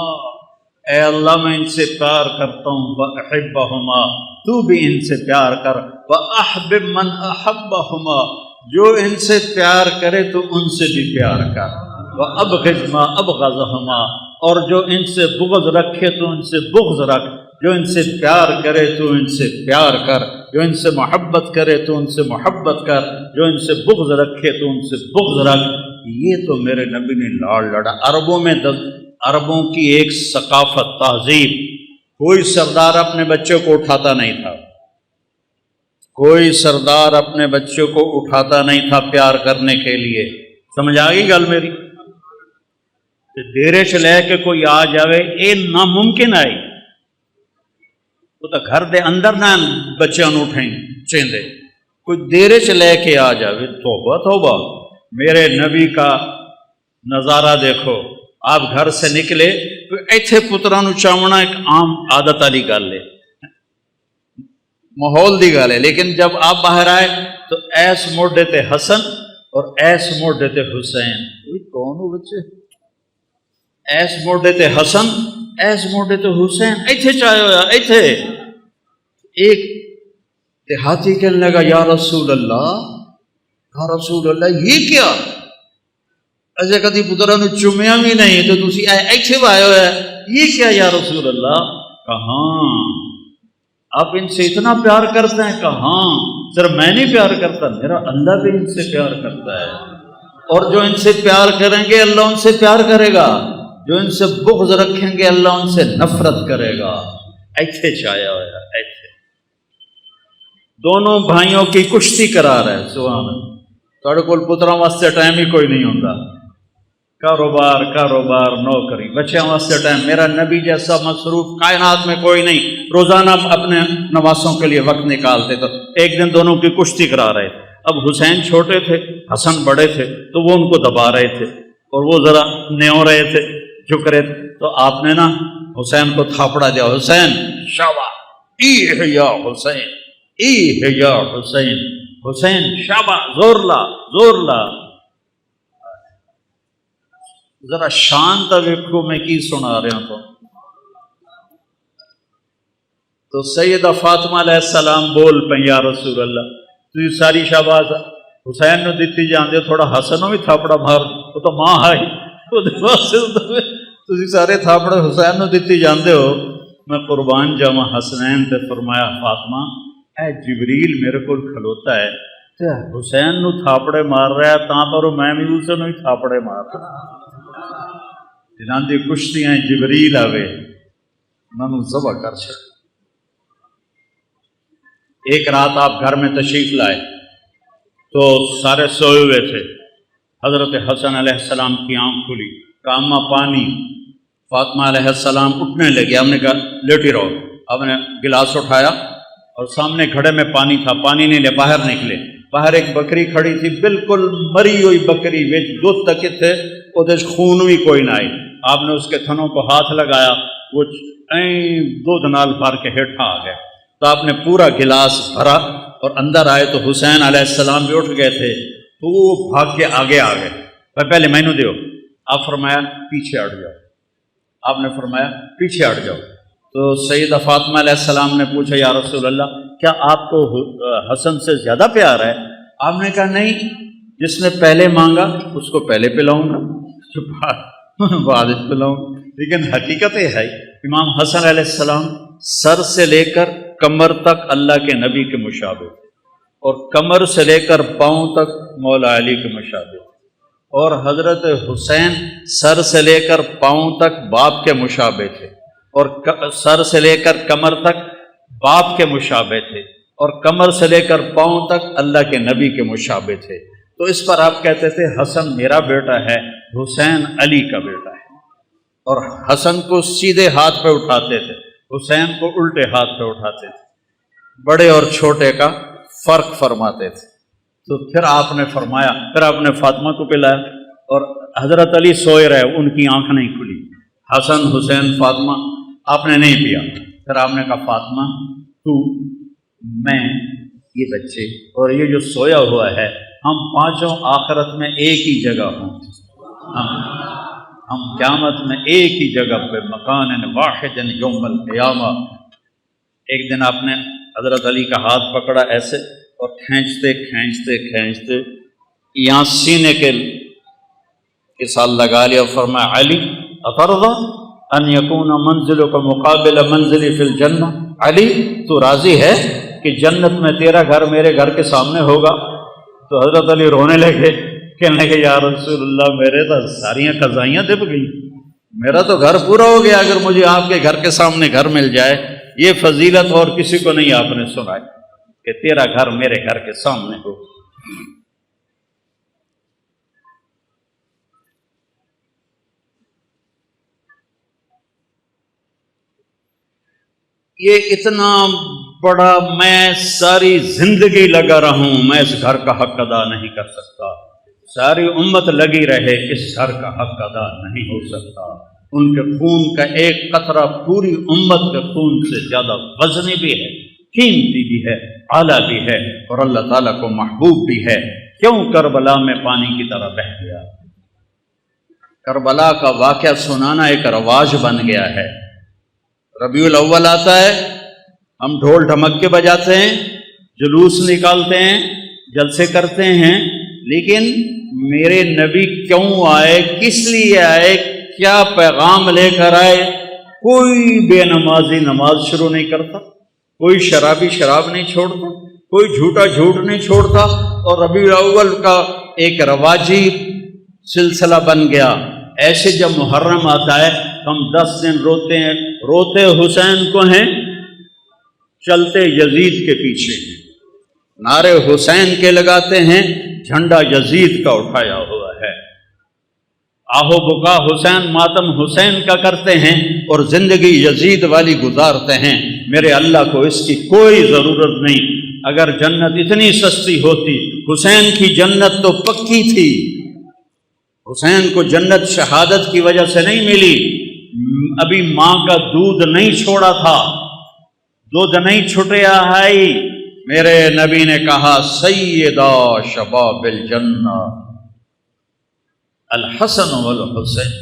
اے اللہ میں ان سے پیار کرتا ہوں. واحبہما, تو بھی ان سے پیار کر. واحبب من احبہما, جو ان سے پیار کرے تو ان سے بھی پیار کر. وابغض ما ابغضہما, اور جو ان سے بغض رکھے تو ان سے بغض رکھ. جو ان سے پیار کرے تو ان سے پیار کر, جو ان سے محبت کرے تو ان سے محبت کر, جو ان سے بغض رکھے تو ان سے بغض رکھ. یہ تو میرے نبی نے لاڑ لڑا. عربوں کی ایک ثقافت تہذیب, کوئی سردار اپنے بچے کو اٹھاتا نہیں تھا, کوئی سردار اپنے بچوں کو اٹھاتا نہیں تھا پیار کرنے کے لیے. سمجھ آ گئی گل میری؟ ڈیرے چ لے کے کوئی آ جاوے یہ ناممکن ہے. وہ تو گھر دے اندر نہ بچوں اٹھیں چیندے, کوئی دیرے چ لے کے آ جاوے. توبہ توبہ, میرے نبی کا نظارہ دیکھو. آپ گھر سے نکلے تو ایتھے پترا نو چاونا ایک عام عادت والی گل ہے. ماحول دی گل ہے، لیکن جب آپ باہر آئے تو ایس موڈے تے حسن اور ایس موڈے تے حسین، کون ہو بچے؟ ایس موڈے تے حسن، ایس موڈے تے حسین، ایتھے چاہے ہویا ایتھے۔ ایک دیہاتی کہنے لگا یا رسول اللہ، یا رسول اللہ یہ کیا؟ ایسے کدی پترا نو چومیا بھی نہیں تو تسی ایتھے آئے ہوئے، یہ کیا یا رسول اللہ؟ کہاں آپ ان سے اتنا پیار کرتے ہیں؟ کہاں صرف میں نہیں پیار کرتا، میرا اللہ بھی ان سے پیار کرتا ہے، اور جو ان سے پیار کریں گے اللہ ان سے پیار کرے گا، جو ان سے بغض رکھیں گے اللہ ان سے نفرت کرے گا۔ ایتھے چھایا ہوا ایتھے دونوں بھائیوں کی کشتی کرا رہے۔ سبحان اللہ، تھوڑے کول پتراں واسطے ٹائم ہی کوئی نہیں ہوتا، کاروبار کاروبار نوکری، بچیاں واسطے ٹائم۔ میرا نبی جیسا مصروف کائنات میں کوئی نہیں، روزانہ اپنے نواسوں کے لیے وقت نکالتے۔ تو ایک دن دونوں کی کشتی کرا رہے تھے۔ اب حسین چھوٹے تھے، حسن بڑے تھے، تو وہ ان کو دبا رہے تھے اور وہ ذرا نیو رہے تھے، جھک رہے تھے۔ تو آپ نے نا حسین کو تھاپڑا دیا، حسین شابا ای ہے یا حسین، ای ہے یا حسین، حسین شابا، زور لا زور لا۔ ذرا شانت ویکھو میں کی سنا رہا ہوں۔ تو سیدہ فاطمہ علیہ السلام بول پہ یا رسول اللہ تھی ساری شاباز حسین نو دیتی جاندے، تھوڑا حسن نو بھی تھاپڑا مار، وہ تو ماں آئی تھی سارے تھاپڑے حسین نو دیتی جاندے ہو، میں قربان جاواں حسنین تے فرمایا فاطمہ اے جبریل میرے کو کھلوتا ہے تے حسین نو تھاپڑے مار رہا ہے، تاں پر میں بھی اسے نو ہی تھاپڑے مار رہا۔ جنہاں دی کشتیاں جبریل آوے انہوں ذبح کر چھڑ۔ ایک رات آپ گھر میں تشریف لائے تو سارے سوئے ہوئے تھے، حضرت حسن علیہ السلام کی آنکھ کھلی، کاما پانی، فاطمہ علیہ السلام اٹھنے لگے، ہم نے کہا لیٹی رہو، آپ نے گلاس اٹھایا اور سامنے گھڑے میں پانی تھا، پانی نہیں لے، باہر نکلے، باہر ایک بکری کھڑی تھی، بالکل مری ہوئی بکری، وچ دودھ تک تھے، وہ خون بھی کوئی نہ آئی۔ آپ نے اس کے تھنوں کو ہاتھ لگایا، وہ دودھ نال بھر کے ہیٹھا آ گیا۔ تو آپ نے پورا گلاس بھرا اور اندر آئے تو حسین علیہ السلام بھی اٹھ گئے تھے، تو وہ بھاگ کے آگے آ گئے، پہلے میں نے دیو، آپ فرمایا پیچھے ہٹ جاؤ، آپ نے فرمایا پیچھے ہٹ جاؤ۔ تو سیدہ فاطمہ علیہ السلام نے پوچھا یا رسول اللہ کیا آپ کو حسن سے زیادہ پیار ہے؟ آپ نے کہا نہیں، جس نے پہلے مانگا اس کو پہلے پلاؤں گا، بعد پلاؤں گا۔ لیکن حقیقت یہ ہے امام حسن علیہ السلام سر سے لے کر کمر تک اللہ کے نبی کے مشابہ تھے، اور کمر سے لے کر پاؤں تک مولا علی کے مشابہ تھے، اور حضرت حسین سر سے لے کر پاؤں تک باپ کے مشابہ تھے، اور سر سے لے کر کمر تک باپ کے مشابہ تھے، اور کمر سے لے کر پاؤں تک اللہ کے نبی کے مشابہ تھے۔ تو اس پر آپ کہتے تھے حسن میرا بیٹا ہے، حسین علی کا بیٹا ہے، اور حسن کو سیدھے ہاتھ پہ اٹھاتے تھے، حسین کو الٹے ہاتھ پہ اٹھاتے تھے، بڑے اور چھوٹے کا فرق فرماتے تھے۔ تو پھر آپ نے فرمایا، پھر آپ نے فاطمہ کو پلایا، اور حضرت علی سوئے رہے، ان کی آنکھ نہیں کھلی، حسن حسین فاطمہ، آپ نے نہیں پیا۔ پھر آپ نے کہا فاطمہ تو میں یہ بچے اور یہ جو سویا ہوا ہے، ہم پانچوں آخرت میں ایک ہی جگہ ہوں، ہم قیامت میں ایک ہی جگہ پہ، مکان واحد یوم القیامہ۔ ایک دن آپ نے حضرت علی کا ہاتھ پکڑا ایسے اور کھینچتے کھینچتے کھینچتے یہاں سینے کے ساتھ لگا لیا، فرمایا علی اترضی ان یکون منزلک مقابل منزلی فی الجنہ، علی تو راضی ہے کہ جنت میں تیرا گھر میرے گھر کے سامنے ہوگا؟ تو حضرت علی رونے لگے، کہنے لگے یا رسول اللہ میرے تو ساریاں قضائیاں دب گئی، میرا تو گھر پورا ہو گیا اگر مجھے آپ کے گھر کے سامنے گھر مل جائے۔ یہ فضیلت اور کسی کو نہیں آپ نے سنائی کہ تیرا گھر میرے گھر کے سامنے ہو۔ یہ اتنا بڑا، میں ساری زندگی لگا رہا ہوں، میں اس گھر کا حق ادا نہیں کر سکتا، ساری امت لگی رہے، اس گھر کا حق ادا نہیں ہو سکتا۔ ان کے خون کا ایک قطرہ پوری امت کے خون سے زیادہ وزنی بھی ہے، قیمتی بھی ہے، اعلیٰ بھی ہے، اور اللہ تعالیٰ کو محبوب بھی ہے۔ کیوں کربلا میں پانی کی طرح بہہ گیا؟ کربلا کا واقعہ سنانا ایک رواج بن گیا ہے۔ ربیع الاول آتا ہے، ہم ڈھول ڈھمکے بجاتے ہیں، جلوس نکالتے ہیں، جلسے کرتے ہیں، لیکن میرے نبی کیوں آئے، کس لیے آئے، کیا پیغام لے کر آئے؟ کوئی بے نمازی نماز شروع نہیں کرتا، کوئی شرابی شراب نہیں چھوڑتا، کوئی جھوٹا جھوٹ نہیں چھوڑتا، اور ربیع الاول کا ایک رواجی سلسلہ بن گیا۔ ایسے جب محرم آتا ہے ہم 10 دن روتے ہیں، روتے حسین کو ہیں، چلتے یزید کے پیچھے ہیں، نعرے حسین کے لگاتے ہیں، جھنڈا یزید کا اٹھایا ہوا ہے، آہو بکا حسین، ماتم حسین کا کرتے ہیں، اور زندگی یزید والی گزارتے ہیں۔ میرے اللہ کو اس کی کوئی ضرورت نہیں۔ اگر جنت اتنی سستی ہوتی، حسین کی جنت تو پکی تھی۔ حسین کو جنت شہادت کی وجہ سے نہیں ملی، ابھی ماں کا دودھ نہیں چھوڑا تھا، دودھ نہیں چھٹیا ہے۔ میرے نبی نے کہا سیدہ شباب الجنہ الحسن والحسین،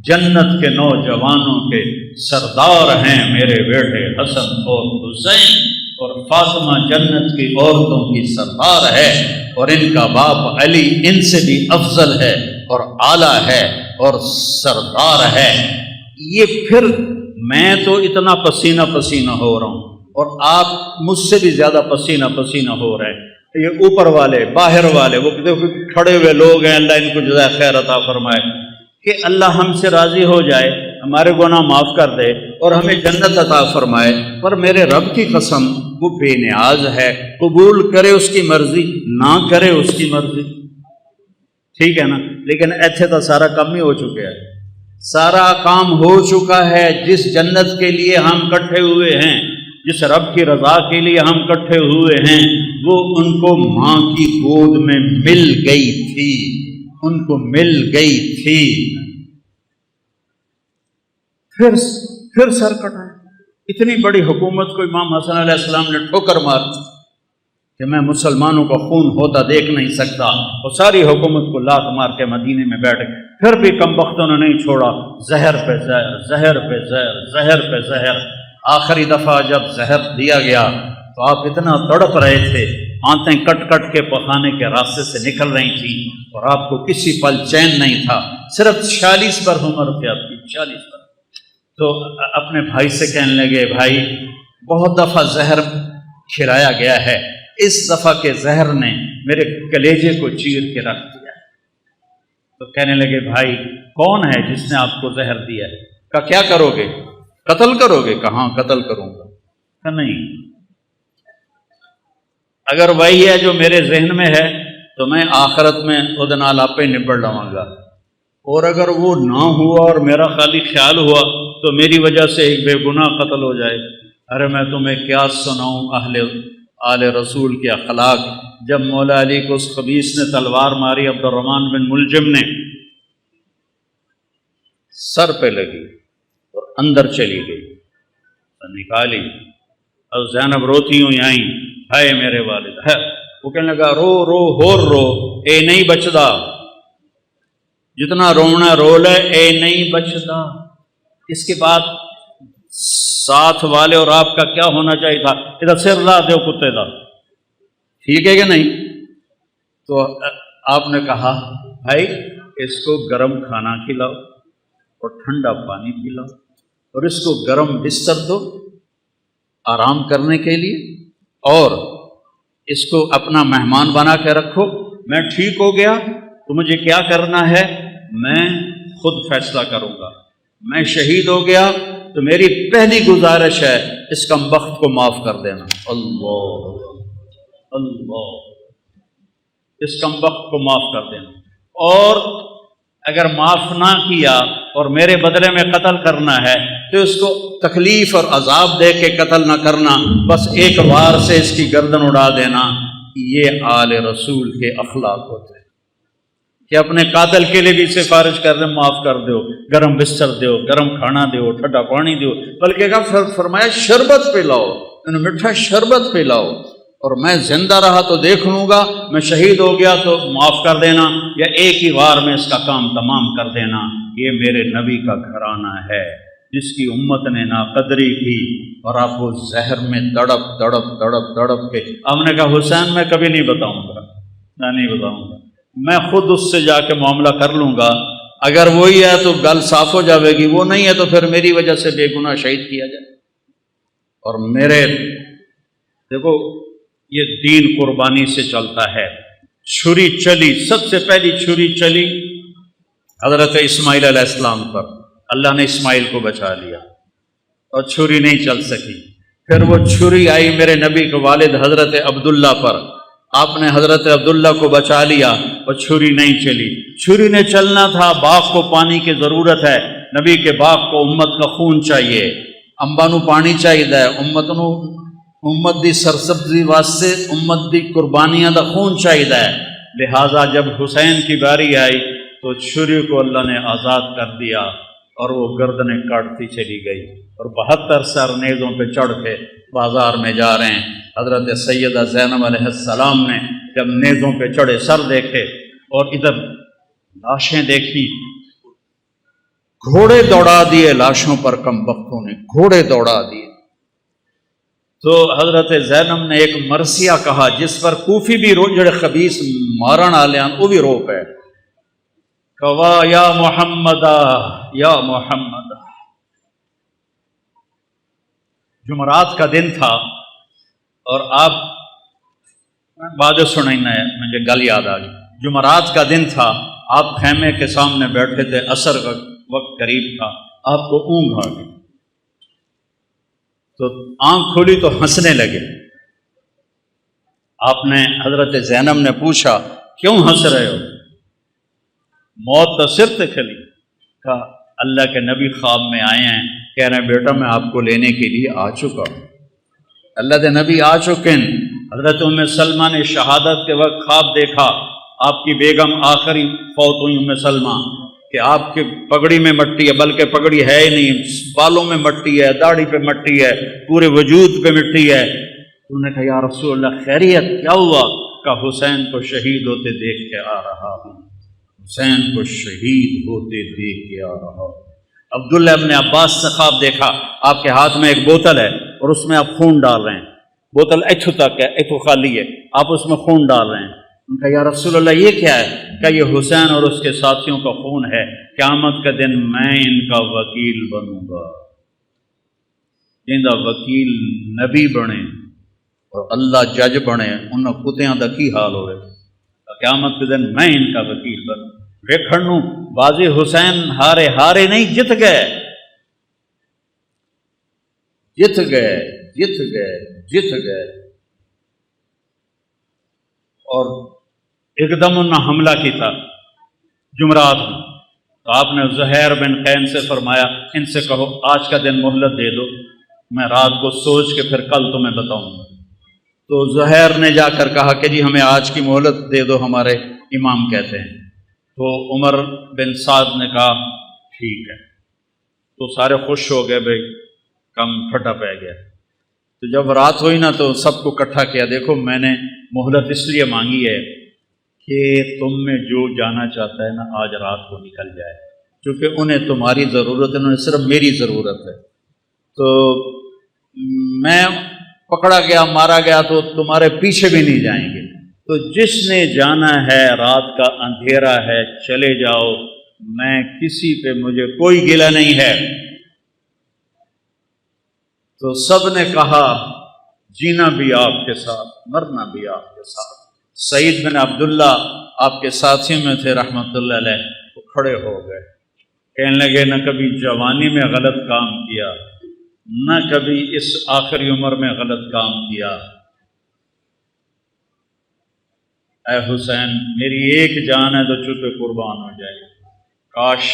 جنت کے نوجوانوں کے سردار ہیں میرے بیٹے حسن اور حسین، اور فاطمہ جنت کی عورتوں کی سردار ہے، اور ان کا باپ علی ان سے بھی افضل ہے اور اعلیٰ ہے اور سردار ہے۔ یہ پھر میں تو اتنا پسینہ پسینہ ہو رہا ہوں اور آپ مجھ سے بھی زیادہ پسینہ پسینہ ہو رہے ہیں۔ یہ اوپر والے باہر والے وہ دیکھو کھڑے ہوئے لوگ ہیں، اللہ ان کو جزائے خیر عطا فرمائے، کہ اللہ ہم سے راضی ہو جائے، ہمارے گناہ معاف کر دے اور ہمیں جنت عطا فرمائے۔ پر میرے رب کی قسم وہ بے نیاز ہے، قبول کرے اس کی مرضی، نہ کرے اس کی مرضی، ٹھیک ہے نا؟ لیکن ایتھے تو سارا کام ہی ہو چکا ہے، سارا کام ہو چکا ہے۔ جس جنت کے لیے ہم کٹھے ہوئے ہیں، جس رب کی رضا کے لیے ہم کٹھے ہوئے ہیں، وہ ان کو ماں کی گود میں مل گئی تھی، ان کو مل گئی تھی۔ پھر سر کٹائے۔ اتنی بڑی حکومت کو امام حسن علیہ السلام نے ٹھوکر مار دی کہ میں مسلمانوں کا خون ہوتا دیکھ نہیں سکتا، اور ساری حکومت کو لات مار کے مدینے میں بیٹھ گئے۔ پھر بھی کم بختوں نے نہیں چھوڑا، زہر پہ زہر، زہر پہ زہر، زہر پہ زہر۔ آخری دفعہ جب زہر دیا گیا تو آپ اتنا تڑپ رہے تھے، آنتیں کٹ کٹ کے پخانے کے راستے سے نکل رہی تھیں، اور آپ کو کسی پل چین نہیں تھا۔ صرف 46 پر عمر تھی آپ کی، 46 پر۔ تو اپنے بھائی سے کہنے لگے، بھائی بہت دفعہ زہر کھلایا گیا ہے، اس دفعہ کے زہر نے میرے کلیجے کو چیر کے رکھ دیا ہے۔ تو کہنے لگے، بھائی کون ہے جس نے آپ کو زہر دیا ہے؟ کہا کیا کرو گے؟ قتل کرو گے؟ کہاں قتل کروں گا؟ کہ نہیں، اگر وہی ہے جو میرے ذہن میں ہے تو میں آخرت میں خود نال آپ پہ نبڑ لواں گا، اور اگر وہ نہ ہوا اور میرا خالی خیال ہوا تو میری وجہ سے ایک بے گناہ قتل ہو جائے۔ ارے میں تمہیں کیا سناؤں آل رسول کے اخلاق۔ جب مولا علی کو اس خبیث نے تلوار ماری، عبد الرحمن بن ملجم نے، سر پہ لگی اور اندر چلی گئی، نکالی، اور زینب روتی ہوئی آئیں، ہائے میرے والد ہے۔ وہ کہنے لگا، رو رو ہور رو، اے نہیں بچدا، جتنا رونا رو لے، اے نہیں بچدا۔ اس کے بعد ساتھ والے اور آپ کا کیا ہونا چاہیے تھا؟ ادھر سر لا دو کتے دا، ٹھیک ہے کہ نہیں؟ تو آپ نے کہا، بھائی اس کو گرم کھانا کھلاؤ اور ٹھنڈا پانی پلاؤ، اور اس کو گرم بستر دو آرام کرنے کے لیے، اور اس کو اپنا مہمان بنا کے رکھو۔ میں ٹھیک ہو گیا تو مجھے کیا کرنا ہے میں خود فیصلہ کروں گا۔ میں شہید ہو گیا تو میری پہلی گزارش ہے اس کمبخت کو معاف کر دینا۔ اللہ اللہ، اس کمبخت کو معاف کر دینا، اور اگر معاف نہ کیا اور میرے بدلے میں قتل کرنا ہے تو اس کو تکلیف اور عذاب دے کے قتل نہ کرنا، بس ایک وار سے اس کی گردن اڑا دینا۔ یہ آل رسول کے اخلاق ہوتے ہیں کہ اپنے قاتل کے لیے بھی سفارش کر دیں، معاف کر دو، گرم بستر دو، گرم کھانا دو، ٹھنڈا پانی دو، بلکہ فرمایا شربت پلاؤ، انہیں میٹھا شربت پلاؤ، اور میں زندہ رہا تو دیکھ لوں گا، میں شہید ہو گیا تو معاف کر دینا، یا ایک ہی بار میں اس کا کام تمام کر دینا۔ یہ میرے نبی کا گھرانہ ہے جس کی امت نے ناقدری کی، اور آپ وہ زہر میں تڑپ تڑپ تڑپ تڑپ کے، ہم نے کہا حسین میں کبھی نہیں بتاؤں گا، میں نہیں بتاؤں گا، میں خود اس سے جا کے معاملہ کر لوں گا، اگر وہی ہے تو گل صاف ہو جاوے گی، وہ نہیں ہے تو پھر میری وجہ سے بے گناہ شہید کیا جائے۔ اور میرے دیکھو یہ دین قربانی سے چلتا ہے۔ چھری چلی، سب سے پہلی چھری چلی حضرت اسماعیل علیہ السلام پر، اللہ نے اسماعیل کو بچا لیا اور چھری نہیں چل سکی۔ پھر وہ چھری آئی میرے نبی کے والد حضرت عبداللہ پر، آپ نے حضرت عبداللہ کو بچا لیا اور چھری نہیں چلی۔ چھری نے چلنا تھا، باغ کو پانی کی ضرورت ہے، نبی کے باغ کو امت کا خون چاہیے، انباں نوں پانی چاہیے، امت دی سرسبزی واسطے امت دی قربانیاں دا خون چاہیے۔ لہٰذا جب حسین کی باری آئی تو چھری کو اللہ نے آزاد کر دیا اور وہ گردنیں کاٹتی چلی گئی، اور 72 سر نیزوں پہ چڑھ کے بازار میں جا رہے ہیں۔ حضرت سیدہ زینب علیہ السلام نے جب نیزوں پہ چڑھے سر دیکھے اور ادھر لاشیں دیکھی، گھوڑے دوڑا دیے لاشوں پر، کم بختوں نے گھوڑے دوڑا دیے۔ تو حضرت زینب نے ایک مرثیہ کہا جس پر کوفی بھی جڑے خبیث مارن والے ہیں وہ بھی رو پے، کہا یا محمد یا محمد۔ جمعرات کا دن تھا اور آپ بعد سنائنا ہے، مجھے گل یاد آ گئی، جمعرات کا دن تھا، آپ خیمے کے سامنے بیٹھے تھے، عصر کا وقت قریب تھا، آپ کو اونگ آ گئی تو آنکھ کھولی تو ہنسنے لگے۔ آپ نے حضرت زینب نے پوچھا کیوں ہنس رہے ہو؟ موت تو سر پہ کھلی۔ کہا اللہ کے نبی خواب میں آئے ہیں، کہہ رہے ہیں بیٹا میں آپ کو لینے کے لیے آ چکا ہوں۔ اللہ کے نبی آ چکے ہیں۔ حضرت ام سلمہ نے شہادت کے وقت خواب دیکھا، آپ کی بیگم آخری فوت ہوئی ام سلمہ، کہ آپ کی پگڑی میں مٹی ہے، بلکہ پگڑی ہے ہی نہیں، بالوں میں مٹی ہے، داڑھی پہ مٹی ہے، پورے وجود پہ مٹی ہے۔ انہوں نے کہا یا رسول اللہ خیریت کیا ہوا؟ کہا حسین کو شہید ہوتے دیکھ کے آ رہا ہوں، حسین کو شہید ہوتے دیکھ کے آ رہا ہوں۔ عبداللہ ابن عباس سے خواب دیکھا، آپ کے ہاتھ میں ایک بوتل ہے اور اس میں آپ خون ڈال رہے ہیں، بوتل ایتھو تک ہے، ایتھو خالی ہے، آپ اس میں خون ڈال رہے ہیں۔ ان کا یا رسول اللہ یہ کیا ہے؟ کہ یہ حسین اور اس کے ساتھیوں کا خون ہے، قیامت کا دن میں ان کا وکیل بنوں گا، ان کا وکیل نبی بنے اور اللہ جج بنے، ان کتیاں دا کی حال ہوئے، قیامت کے دن میں ان کا وکیل بنوں۔ ویکھن بازی حسین ہارے نہیں، جت گئے جت گئے جت گئے جت گئے۔ اور ایک دم انہوں نے حملہ کیا جمعرات میں، تو آپ نے زہیر بن قین سے فرمایا ان سے کہو آج کا دن مہلت دے دو، میں رات کو سوچ کے پھر کل تمہیں بتاؤں گا۔ تو زہیر نے جا کر کہا کہ جی ہمیں آج کی مہلت دے دو، ہمارے امام کہتے ہیں۔ تو عمر بن سعد نے کہا ٹھیک ہے۔ تو سارے خوش ہو گئے، بھائی کم پھٹا پہ گیا۔ تو جب رات ہوئی نا تو سب کو اکٹھا کیا، دیکھو میں نے مہلت اس لیے مانگی ہے کہ تم میں جو جانا چاہتا ہے نا آج رات کو نکل جائے، چونکہ انہیں تمہاری ضرورت ہے، انہیں صرف میری ضرورت ہے۔ تو میں پکڑا گیا، مارا گیا تو تمہارے پیچھے بھی نہیں جائیں گے، تو جس نے جانا ہے رات کا اندھیرا ہے چلے جاؤ، میں کسی پہ مجھے کوئی گلہ نہیں ہے۔ تو سب نے کہا جینا بھی آپ کے ساتھ، مرنا بھی آپ کے ساتھ۔ سعید بن عبداللہ آپ کے ساتھیوں میں تھے رحمۃ اللہ علیہ، وہ کھڑے ہو گئے، کہنے لگے نہ کبھی جوانی میں غلط کام کیا، نہ کبھی اس آخری عمر میں غلط کام کیا۔ اے حسین میری ایک جان ہے تو چپے قربان ہو جائے، کاش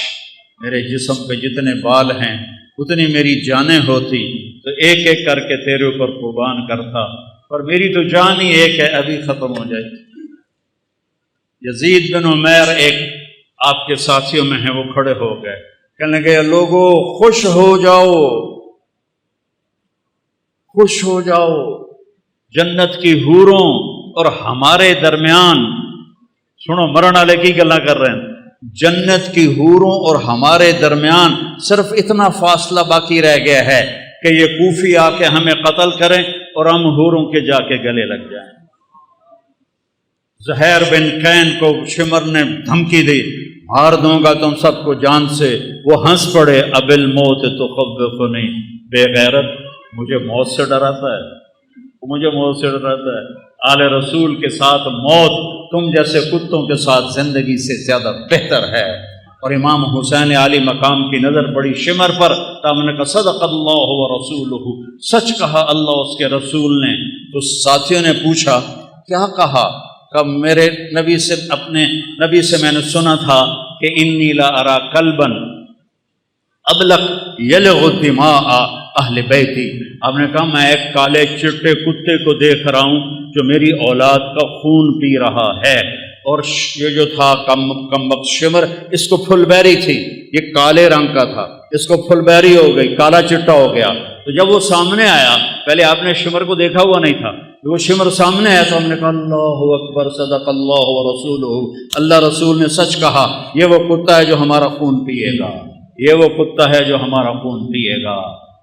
میرے جسم پہ جتنے بال ہیں اتنی میری جانیں ہوتی تو ایک ایک کر کے تیرے اوپر قربان کرتا، پر میری تو جان ہی ایک ہے، ابھی ختم ہو جائے۔ یزید بن عمیر ایک آپ کے ساتھیوں میں ہیں، وہ کھڑے ہو گئے، کہنے لگے لوگوں خوش ہو جاؤ، خوش ہو جاؤ جنت کی حوروں اور ہمارے درمیان، سنو مرن والے کی گلا کر رہے ہیں، جنت کی حوروں اور ہمارے درمیان صرف اتنا فاصلہ باقی رہ گیا ہے کہ یہ کوفی آ کے ہمیں قتل کریں اور ہم حوروں کے جا کے گلے لگ جائیں۔ زہیر بن قین کو شمر نے دھمکی دی، مار دوں گا تم سب کو جان سے، وہ ہنس پڑے، اب الموت تخوفنی، بے غیرت مجھے موت سے ڈراتا ہے، مجھے موت سے ڈراتا ہے۔ آل رسول کے ساتھ موت تم جیسے کتوں کے ساتھ زندگی سے زیادہ بہتر ہے۔ اور امام حسین عالی مقام کی نظر پڑی شمر پر، تو ہم نے کہا صدق اللہ و رسولہ، سچ کہا اللہ اس کے رسول نے۔ تو ساتھیوں نے پوچھا کیا کہا؟ کہ میرے نبی سے، اپنے نبی سے میں نے سنا تھا کہ انی لا ارا کلبا ابلق یلغ دماء اہل بیتی، آپ نے کہا میں ایک کالے چٹے کتے کو دیکھ رہا ہوں جو میری اولاد کا خون پی رہا ہے۔ اور یہ جو تھا کم وقت شمر، اس کو پھل بیری تھی، یہ کالے رنگ کا تھا، اس کو پھل بیری ہو گئی، کالا چٹا ہو گیا۔ تو جب وہ سامنے آیا، پہلے آپ نے شمر کو دیکھا ہوا نہیں تھا، وہ شمر سامنے آیا تو ہم نے کہا اللہ اکبر صدق اللہ و رسولہ، اللہ رسول نے سچ کہا، یہ وہ کتا ہے جو ہمارا خون پیے گا، یہ وہ کتا ہے جو ہمارا خون پیے گا۔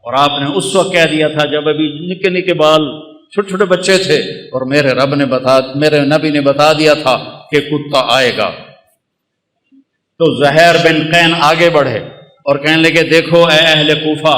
اور آپ نے اس وقت کہہ دیا تھا جب ابھی نکے نکے بال چھوٹے چھوٹے بچے تھے، اور میرے نبی نے بتا دیا تھا کہ کتا آئے گا۔ تو زہیر بن قین آگے بڑھے اور کہنے لگے دیکھو اے اہل کوفہ،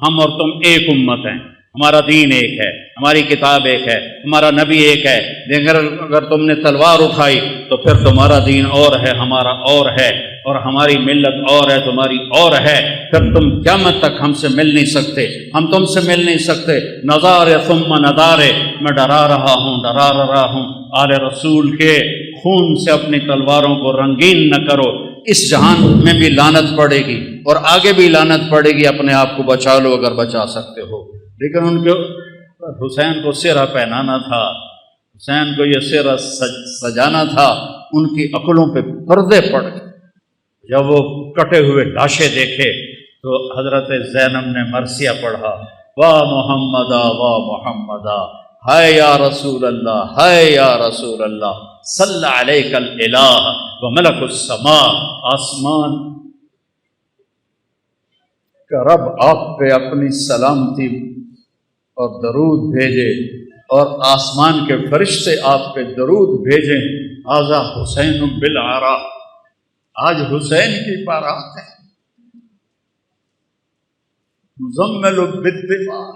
ہم اور تم ایک امت ہیں، ہمارا دین ایک ہے، ہماری کتاب ایک ہے، ہمارا نبی ایک ہے، لیکن اگر تم نے تلوار اٹھائی تو پھر تمہارا دین اور ہے، ہمارا اور ہے، اور ہماری ملت اور ہے، تمہاری اور ہے، پھر تم قیامت تک ہم سے مل نہیں سکتے، ہم تم سے مل نہیں سکتے۔ نظارے ثم نظارے، میں ڈرا رہا ہوں آل رسول کے خون سے اپنی تلواروں کو رنگین نہ کرو، اس جہان میں بھی لعنت پڑے گی اور آگے بھی لعنت پڑے گی، اپنے آپ کو بچا لو اگر بچا سکتے ہو۔ لیکن ان کے حسین کو سہرا پہنانا تھا، حسین کو یہ سہرا سجانا تھا، ان کی عقلوں پہ پردے پڑ گئے۔ جب وہ کٹے ہوئے لاشیں دیکھے تو حضرت زینب نے مرثیہ پڑھا، واہ محمدا واہ محمدا، ہائے یا رسول اللہ، ہائے یا رسول اللہ، صلی علیک الالہ و ملک السماء، آسمان کا رب آپ پہ اپنی سلامتی اور درود بھیجے، اور آسمان کے فرشتے آپ پہ درود بھیجیں۔ ھذا حسین بالعراء، آج حسین کی بارات ہے، مزمل بالدماء،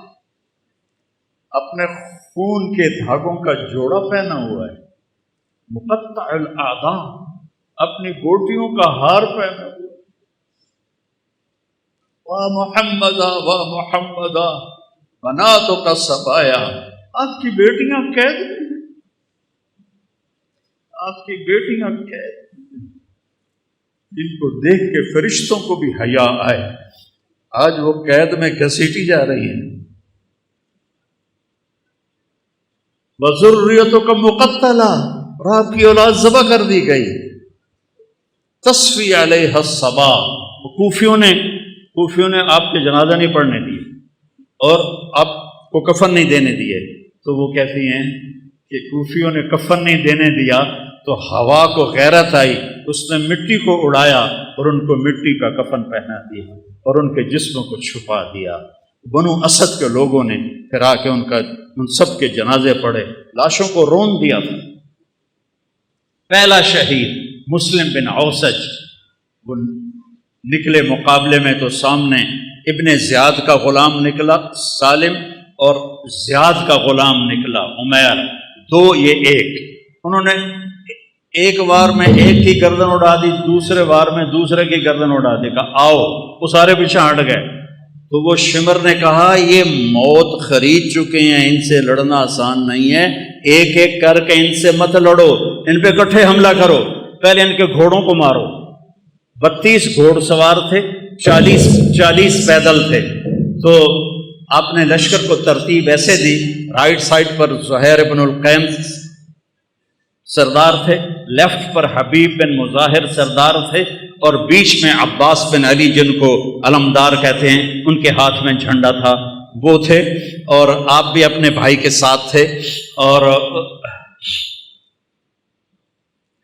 اپنے خون کے دھاگوں کا جوڑا پہنا ہوا ہے، مقطع الاعضاء، اپنی گوٹیوں کا ہار پہنا ہوا ہے، واہ محمدا واہ محمدا بناتک صبایا، آپ کی بیٹیاں قید ہیں، آپ کی بیٹیاں قید، جن کو دیکھ کے فرشتوں کو بھی حیا آئے، آج وہ قید میں گھسیٹی جا رہی ہیں۔ وَذُرِّيَّتُكَ مُقَتَّلَةٌ، اور آپ کی اولاد ذبح کر دی گئی۔ تَصْفِي عَلَيْهَا الصَّبَا، کوفیوں نے آپ کے جنازہ نہیں پڑھنے دیے اور آپ کو کفن نہیں دینے دیے، تو وہ کہتی ہیں کہ کوفیوں نے کفن نہیں دینے دیا تو ہوا کو غیرت آئی، اس نے مٹی کو اڑایا اور ان کو مٹی کا کفن پہنا دیا اور ان کے جسموں کو چھپا دیا۔ بنو اسد کے لوگوں نے پھر آ کے ان سب کے جنازے پڑھے، لاشوں کو رون دیا تھا۔ پہلا شہید مسلم بن اوسج، وہ نکلے مقابلے میں تو سامنے ابن زیاد کا غلام نکلا سالم، اور زیاد کا غلام نکلا عمیر، دو یہ ایک، انہوں نے ایک وار میں ایک کی گردن اڑا دی، دوسرے وار میں دوسرے کی گردن اڑا دی، کہا آؤ، وہ سارے پیچھے ہٹ گئے۔ تو وہ شمر نے کہا یہ موت خرید چکے ہیں، ان سے لڑنا آسان نہیں ہے، ایک ایک کر کے ان سے مت لڑو، ان پہ اکٹھے حملہ کرو، پہلے ان کے گھوڑوں کو مارو۔ 32 گھوڑ سوار تھے، 40 پیدل تھے، تو آپ نے لشکر کو ترتیب ایسے دی، رائٹ سائڈ پر زہیر بن القیم سردار تھے، لیفٹ پر حبیب بن مظاہر سردار تھے، اور بیچ میں عباس بن علی جن کو علمدار کہتے ہیں، ان کے ہاتھ میں جھنڈا تھا۔ وہ تھے، اور آپ بھی اپنے بھائی کے ساتھ تھے، اور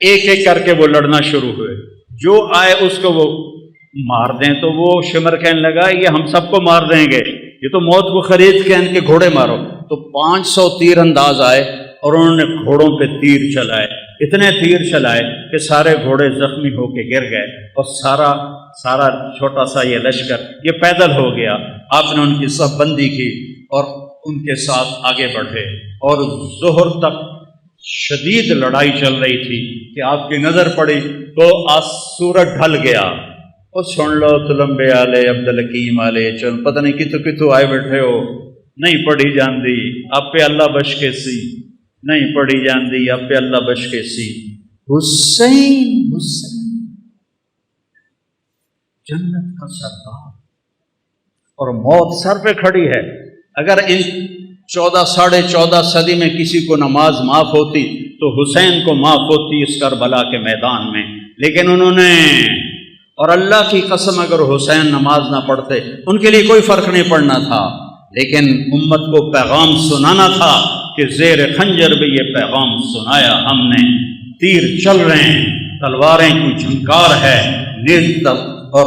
ایک ایک کر کے وہ لڑنا شروع ہوئے، جو آئے اس کو وہ مار دیں۔ تو وہ شمر کہنے لگا یہ ہم سب کو مار دیں گے، یہ تو موت کو خرید کے ان کے گھوڑے مارو۔ تو 500 تیر انداز آئے اور انہوں نے گھوڑوں پہ تیر چلائے، اتنے تیر چلائے کہ سارے گھوڑے زخمی ہو کے گر گئے، اور سارا چھوٹا سا یہ لشکر یہ پیدل ہو گیا۔ آپ نے ان کی صف بندی کی اور ان کے ساتھ آگے بڑھے، اور ظہر تک شدید لڑائی چل رہی تھی کہ آپ کی نظر پڑی تو سورج ڈھل گیا، اور سن لو تلمبے آلے عبدالحکیم آلے چل، پتہ نہیں کتوں آئے بیٹھے ہو، نہیں پڑھی جاندی آپ پہ اللہ بش کے سی، نہیں پڑھی جاندی آپ پہ اللہ بش کے سی۔ حسین جنت کا سردار، اور موت سر پہ کھڑی ہے۔ اگر ان 14 صدی میں کسی کو نماز معاف ہوتی تو حسین کو معاف ہوتی اس کربلا کے میدان میں، لیکن انہوں نے، اور اللہ کی قسم اگر حسین نماز نہ پڑھتے ان کے لیے کوئی فرق نہیں پڑنا تھا، لیکن امت کو پیغام سنانا تھا کہ زیر خنجر بھی یہ پیغام سنایا ہم نے، تیر چل رہے ہیں، تلواریں کی جھنکار ہے، نیز اور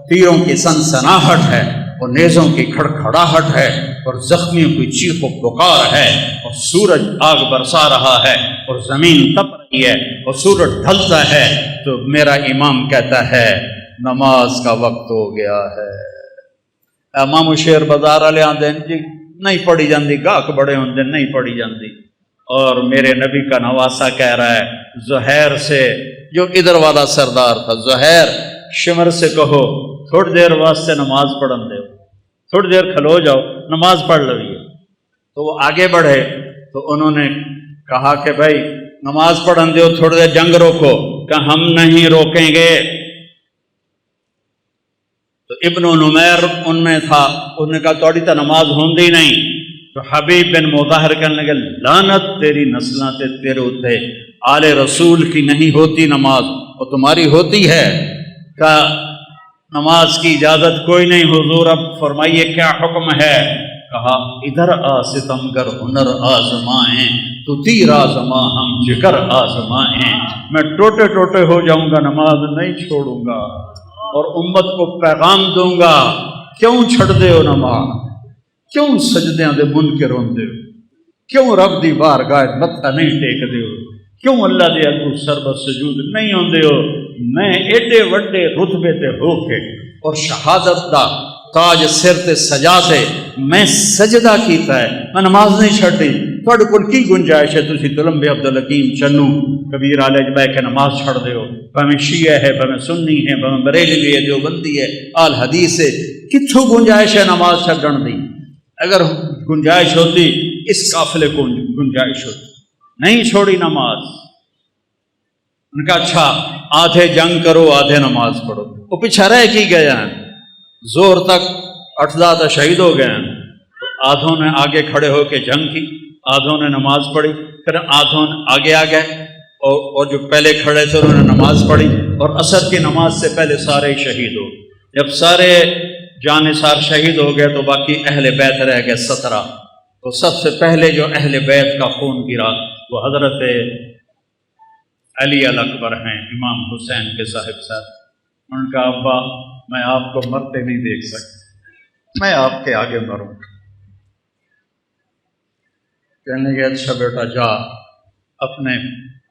تیروں کی سنسناہٹ ہے، اور نیزوں کی کھڑکھڑاہٹ ہے، اور زخمیوں کی چیخ و پکار ہے، اور سورج آگ برسا رہا ہے، اور زمین تپ رہی ہے، اور سورج ڈھلتا ہے، تو میرا امام کہتا ہے نماز کا وقت ہو گیا ہے۔ امام شیر بازار والے آدھے جی نہیں پڑھی جاندی، گاہک بڑے ہوندے نہیں پڑھی جاندی، اور میرے نبی کا نواسا کہہ رہا ہے زہیر سے، جو ادھر والا سردار تھا، زہیر شمر سے کہو تھوڑی دیر واسطے نماز پڑھن دے، تھوڑی دیر کھلو جاؤ نماز پڑھ لویے۔ تو وہ آگے بڑھے تو انہوں نے کہا کہ بھائی نماز پڑھن دو، تھوڑی دیر جنگ روکو، کہ ہم نہیں روکیں گے۔ تو ابن نمیر ان میں تھا، انہوں نے کہا توڑی تا نماز ہوندی نہیں۔ تو حبیب بن مظاہر کہنے لگے لعنت تیری نسلاں تے تیرے اتے، آل رسول کی نہیں ہوتی نماز اور تمہاری ہوتی ہے۔ کہ نماز کی اجازت کوئی نہیں حضور، اب فرمائیے کیا حکم ہے؟ کہا ادھر آ ستمگر ہنر آزمائیں، تو تیر آزما ہم جگر آزمائیں، میں ٹوٹے ٹوٹے ہو جاؤں گا نماز نہیں چھوڑوں گا، اور امت کو پیغام دوں گا کیوں چھڑ دے ہو نماز، کیوں سجدیاں دے منکر ہوندے ہو، کیوں رب دی بارگاہ متھا نہیں ٹیک دے ہو، کیوں اللہ دے اگوں سربت سجود نہیں ہوندے ہو۔ میں ایڈے وڈے رتبے تے ہو کے اور شہادت دا تاج سر تے سجا تے میں سجدہ کیتا ہے، میں نماز نہیں چھڑی، تھوڑے کول کی گنجائش ہے تسی تلمبے عبدالحکیم چنو کبیر آلے بہ کے نماز چھڑ دے ہو، بھویں شیعہ ہے، بھویں سنی ہے، بھویں بریلوی ہے، دیوبندی ہے، آل حدیث ہے، کتھوں گنجائش ہے نماز چھڑن دی؟ اگر گنجائش ہوتی اس قافلے کو گنجائش ہوتی، نہیں چھوڑی نماز۔ ان کا اچھا آدھے جنگ کرو آدھے نماز پڑھو، وہ پیچھے رہ کی گئے ہیں، زور تک 8 شہید ہو گئے ہیں۔ آدھوں نے آگے کھڑے ہو کے جنگ کی، آدھوں نے نماز پڑھی، پھر آدھوں آگے آ گئے اور جو پہلے کھڑے تھے انہوں نے نماز پڑھی، اور عصر کی نماز سے پہلے سارے شہید ہو۔ جب سارے جانثار شہید ہو گئے تو باقی اہل بیت رہ گئے 17۔ تو سب سے پہلے جو اہل بیت کا خون گرا وہ حضرت علی الاکبر ہیں، امام حسین کے صاحب صاحب۔ ان کا ابا میں آپ کو مرتے نہیں دیکھ سکتا، میں آپ کے آگے مروں۔ کہنے لگے اچھا بیٹا جا، اپنے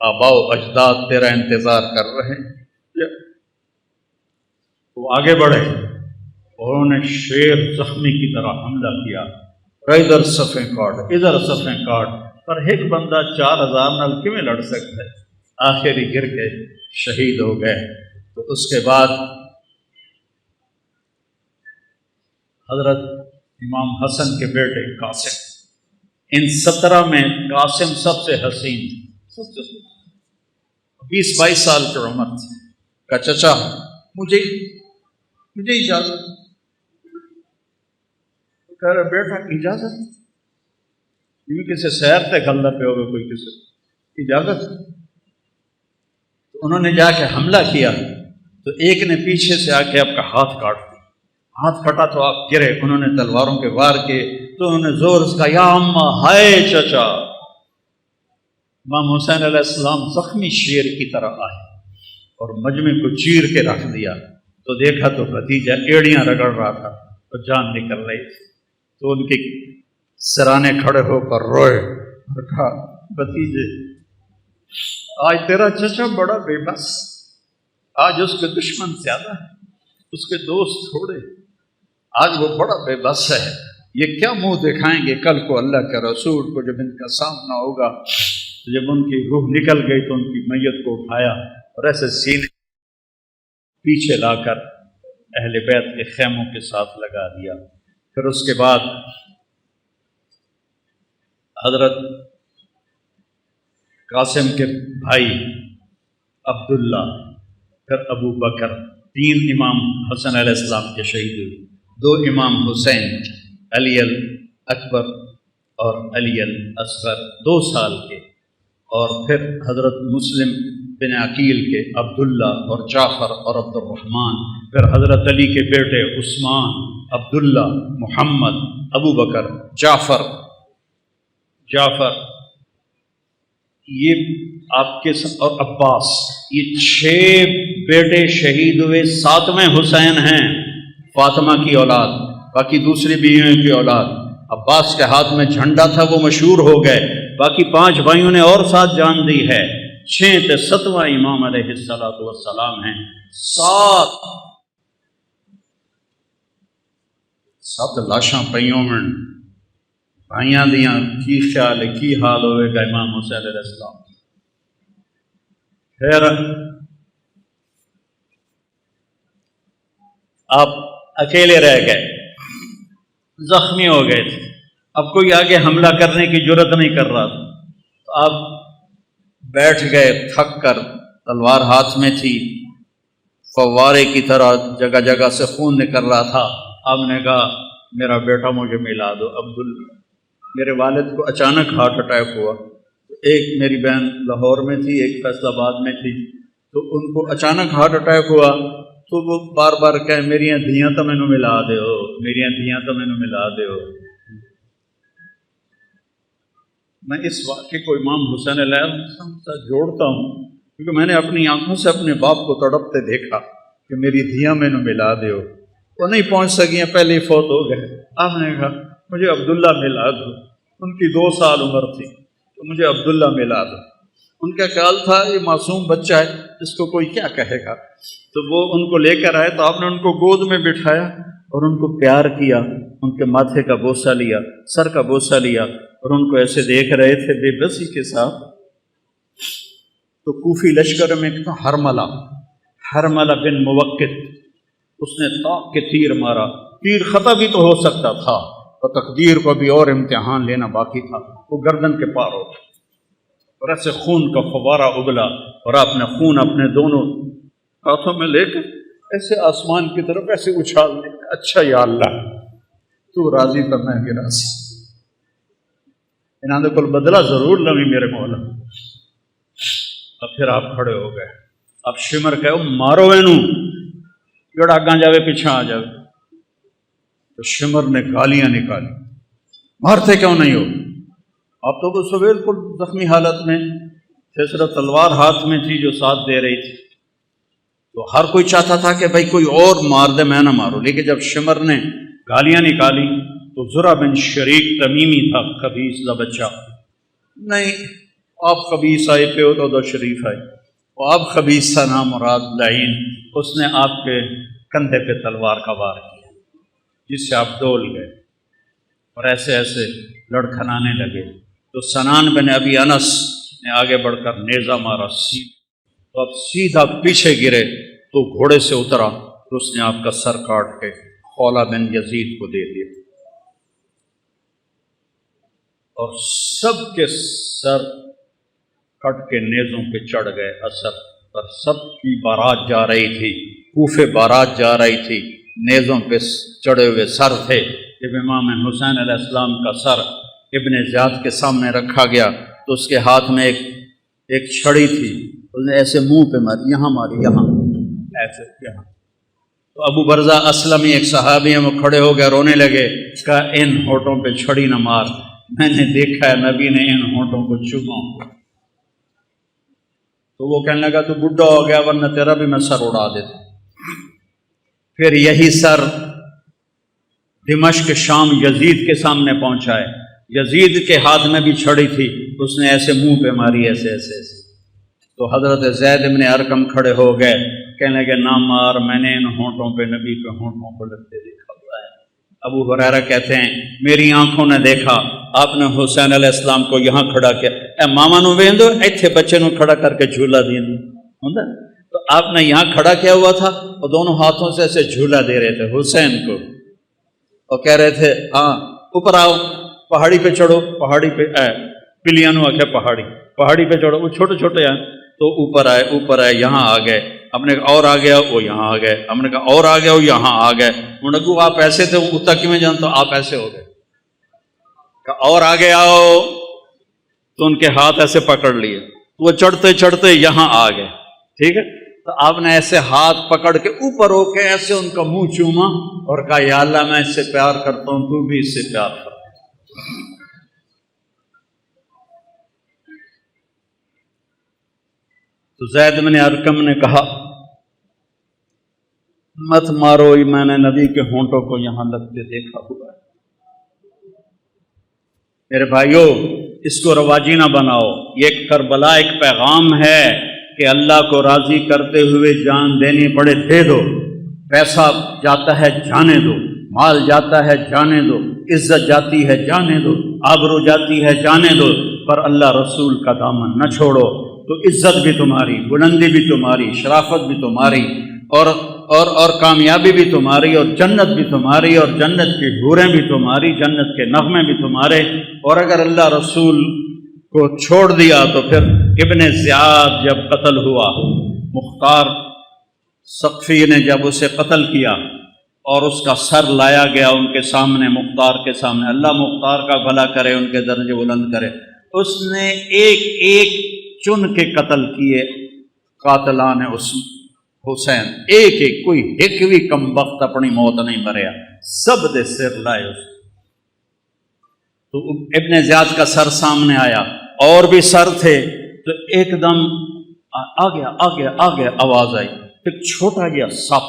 آباء و اجداد تیرا انتظار کر رہے ہیں۔ وہ آگے بڑھے اور انہوں نے شیر زخمی کی طرح حملہ کیا، ادھر صفیں کاٹ ادھر صفیں کاٹ، پر ایک بندہ 4000 نال کیویں لڑ سکتا ہے؟ آخری گر کے شہید ہو گئے۔ تو اس کے بعد حضرت امام حسن کے بیٹے قاسم، ان 17 میں قاسم سب سے حسین، 20-22 سال کی عمر تھی۔ کہ چچا مجھے اجازت، کہہ رہے بیٹا اجازت؟ یہ کسی سیر تے گھلدا پہ ہوگا کوئی کسی اجازت؟ تو انہوں نے جا کے حملہ کیا تو ایک نے پیچھے سے آ کے آپ کا ہاتھ کاٹ دیا، ہاتھ کٹا تو آپ گرے، انہوں نے تلواروں کے وار کے تو انہوں نے زور سے کہا یا اماں ہائے چچا. امام حسین علیہ السلام زخمی شیر کی طرح آئے اور مجمع کو چیر کے رکھ دیا. تو دیکھا تو بھتیجا ایڑیاں رگڑ رہا تھا تو جان نکل رہی تھی. تو ان کے سرانے کھڑے ہو کر روئے اور کہا بھتیجے آج تیرا چچا بڑا بے بس، آج اس کے دشمن زیادہ ہے، اس کے دوست تھوڑے، آج وہ بڑا بے بس ہے. یہ کیا منہ دکھائیں گے کل کو اللہ کے رسول کو جب ان کا سامنا ہوگا. جب ان کی روح نکل گئی تو ان کی میت کو اٹھایا اور ایسے سینے پیچھے لا کر اہل بیت کے خیموں کے ساتھ لگا دیا. پھر اس کے بعد حضرت قاسم کے بھائی عبداللہ، پھر ابو بکر، 3 امام حسن علیہ السلام کے شہید ہوئے، 2 امام حسین، علی الاکبر اور علی الاصغر 2 سال کے، اور پھر حضرت مسلم بن عقیل کے عبداللہ اور جعفر اور عبد الرحمن، پھر حضرت علی کے بیٹے عثمان، عبداللہ، محمد، ابو بکر، جعفر یہ آپ کے اور عباس، یہ 6 بیٹے شہید ہوئے. 7ویں حسین ہیں فاطمہ کی اولاد، باقی دوسری بیویوں کی اولاد. عباس کے ہاتھ میں جھنڈا تھا، وہ مشہور ہو گئے. باقی 5 بھائیوں نے اور ساتھ جان دی ہے. 6 تے 7واں امام علیہ السلام ہیں. 7 لاشاں پئیوں میں بھائیاں دیاں کی خیال ہے کی حال ہوئے گا امام حسین علیہ السلام. پھر آپ اکیلے رہ گئے، زخمی ہو گئے تھے، اب کوئی آگے حملہ کرنے کی جرت نہیں کر رہا تھا. تو آپ بیٹھ گئے تھک کر، تلوار ہاتھ میں تھی، فوارے کی طرح جگہ جگہ سے خون نکل رہا تھا. آپ نے کہا میرا بیٹا مجھے ملا دو عبداللہ. میرے والد کو اچانک ہارٹ اٹیک ہوا. ایک میری بہن لاہور میں تھی، ایک فیصل آباد میں تھی، تو ان کو اچانک ہارٹ اٹیک ہوا. تو وہ بار بار کہے میری دھیاں تو مینوں ملا دیو، میری دھیاں تو مینوں ملا دیو. میں اس واقعے کو امام حسین علیہ السلام سے جوڑتا ہوں کیونکہ میں نے اپنی آنکھوں سے اپنے باپ کو تڑپتے دیکھا کہ میری دھیاں مینوں ملا دیو. وہ نہیں پہنچ سکیں، پہلے ہی فوت ہو گئے. آپ نے کہا مجھے عبداللہ ملا دو. ان کی 2 سال عمر تھی تو مجھے عبداللہ ملا دو. ان کا خیال تھا یہ معصوم بچہ ہے، اس کو کوئی کیا کہے گا. تو وہ ان کو لے کر آئے تو آپ نے ان کو گود میں بٹھایا اور ان کو پیار کیا، ان کے ماتھے کا بوسہ لیا، سر کا بوسہ لیا، اور ان کو ایسے دیکھ رہے تھے بے بسی کے ساتھ. تو کوفی لشکر میں ایک تھا حرملہ بن موقت، اس نے طاق کے تیر مارا. تیر خطا بھی تو ہو سکتا تھا اور تقدیر کو بھی اور امتحان لینا باقی تھا. وہ گردن کے پار ہو اور ایسے خون کا فوارہ ابلا، اور آپ نے خون اپنے دونوں ہاتھوں میں لے کر ایسے آسمان کی طرف ایسے اچھال دیا. اچھا یا اللہ تو راضی تو میں بھی راضی، انہوں نے کل بدلہ ضرور لوی میرے مولا. اب پھر آپ کھڑے ہو گئے. اب شمر کہو مارو اینو جڑا اگاں جاوے پیچھے آ جاوے. تو شمر نے گالیاں نکالی، مارتے کیوں نہیں ہو؟ آپ تو وہ سویل کو زخمی حالت میں تھے، صرف تلوار ہاتھ میں تھی جو ساتھ دے رہی تھی. تو ہر کوئی چاہتا تھا کہ بھائی کوئی اور مار دے، میں نہ مارو. لیکن جب شمر نے گالیاں نکالی تو زرع بن شریک تمیمی تھا، خبیث کا بچہ. نہیں آپ خبیث آئے پہ ہو تو شریف آئے. وہ آپ خبیث تھا نام مراد لعین. اس نے آپ کے کندھے پہ تلوار کا وار کیا جس سے آپ ڈول گئے اور ایسے ایسے لڑکھنانے لگے. تو سنان بن ابی انس نے آگے بڑھ کر نیزہ مارا تو اب سیدھا پیچھے گرے تو گھوڑے سے اترا تو اس نے آپ کا سر کاٹ کے خولہ بن یزید کو دے دیا. اور سب کے سر کٹ کے نیزوں پہ چڑھ گئے. اثر پر سب کی بارات جا رہی تھی، کوفے بارات جا رہی تھی، نیزوں پہ چڑھے ہوئے سر تھے. جب امام حسین علیہ السلام کا سر ابن زیاد کے سامنے رکھا گیا تو اس کے ہاتھ میں ایک چھڑی تھی. اس نے ایسے منہ پہ ماری، یہاں ماری، یہاں ایسے، یہاں تو ابو برزہ اسلمی ایک صحابی ہیں، وہ کھڑے ہو گئے، رونے لگے، کہا ان ہونٹوں پہ چھڑی نہ مار، میں نے دیکھا ہے نبی نے ان ہونٹوں کو چوما۔ تو وہ کہنے لگا تو بڈھا ہو گیا، ورنہ تیرا بھی میں سر اڑا دیتا۔ پھر یہی سر دمشق شام یزید کے سامنے پہنچا ہے، یزید کے ہاتھ میں بھی چھڑی تھی، اس نے ایسے منہ پہ ماری، ایسے ایسے ایسے۔ تو حضرت زید بن ارقم کھڑے ہو گئے، کہنے لگے نہ مار، میں نے ان ہونٹوں پہ نبی کے ہونٹوں کو لگتے دیکھا ہوا ہے۔ ابو ہریرہ کہتے ہیں میری آنکھوں نے دیکھا آپ نے حسین علیہ السلام کو یہاں کھڑا کیا، اے ماما نو ویندو ایتھے بچے نو کھڑا کر کے جھولا دیندو ہوندا، تو آپ نے یہاں کھڑا کیا ہوا تھا اور دونوں ہاتھوں سے ایسے جھولا دے رہے تھے حسین کو، اور کہہ رہے تھے ہاں اوپر آؤ، پہاڑی پہ چڑھو، پہاڑی پہ پلیانو آکھے پہاڑی پہ چڑھو، وہ چھوٹے چھوٹے ہیں تو اوپر آئے یہاں آ گئے، ہم نے کہا اور آ گیا، وہ یہاں آ گئے، ہم نے کہا اور آ گیا، وہ یہاں آ گئے، انہوں نے کہا آپ ایسے تھے وہ تک میں جان تو آپ ایسے ہو گئے، کہا اور آگے آؤ، تو ان کے ہاتھ ایسے پکڑ لیے، وہ چڑھتے چڑھتے یہاں آ گئے، ٹھیک ہے، تو آپ نے ایسے ہاتھ پکڑ کے اوپر ہو کے ایسے ان کا منہ چوما اور کہا یا اللہ میں اس سے پیار کرتا ہوں، تو بھی اس سے پیار کر۔ تو زید بن ارقم نے کہا مت مارو، میں نے نبی کے ہونٹوں کو یہاں لگتے دیکھا ہوا ہے۔ میرے بھائیو اس کو رواجی نہ بناؤ، یہ کربلا ایک پیغام ہے کہ اللہ کو راضی کرتے ہوئے جان دینی پڑے دے دو، پیسہ جاتا ہے جانے دو، مال جاتا ہے جانے دو، عزت جاتی ہے جانے دو، آبرو جاتی ہے جانے دو، پر اللہ رسول کا دامن نہ چھوڑو، تو عزت بھی تمہاری، بلندی بھی تمہاری، شرافت بھی تمہاری، اور کامیابی بھی تمہاری، اور جنت بھی تمہاری، اور جنت کی حوریں بھی تمہاری، جنت کے نغمے بھی تمہارے۔ اور اگر اللہ رسول کو چھوڑ دیا تو پھر ابن زیاد جب قتل ہوا، مختار ثقفی نے جب اسے قتل کیا اور اس کا سر لایا گیا ان کے سامنے، مختار کے سامنے، اللہ مختار کا بھلا کرے، ان کے درجے بلند کرے، اس نے ایک ایک چن کے قتل کیے قاتلان حسین، ایک ایک، کوئی ایک بھی کم وقت اپنی موت نہیں مریا، سب دے سر لائے اس۔ تو ابن زیاد کا سر سامنے آیا، اور بھی سر تھے، تو ایک دم آ گیا آواز آئی، ایک چھوٹا گیا سپ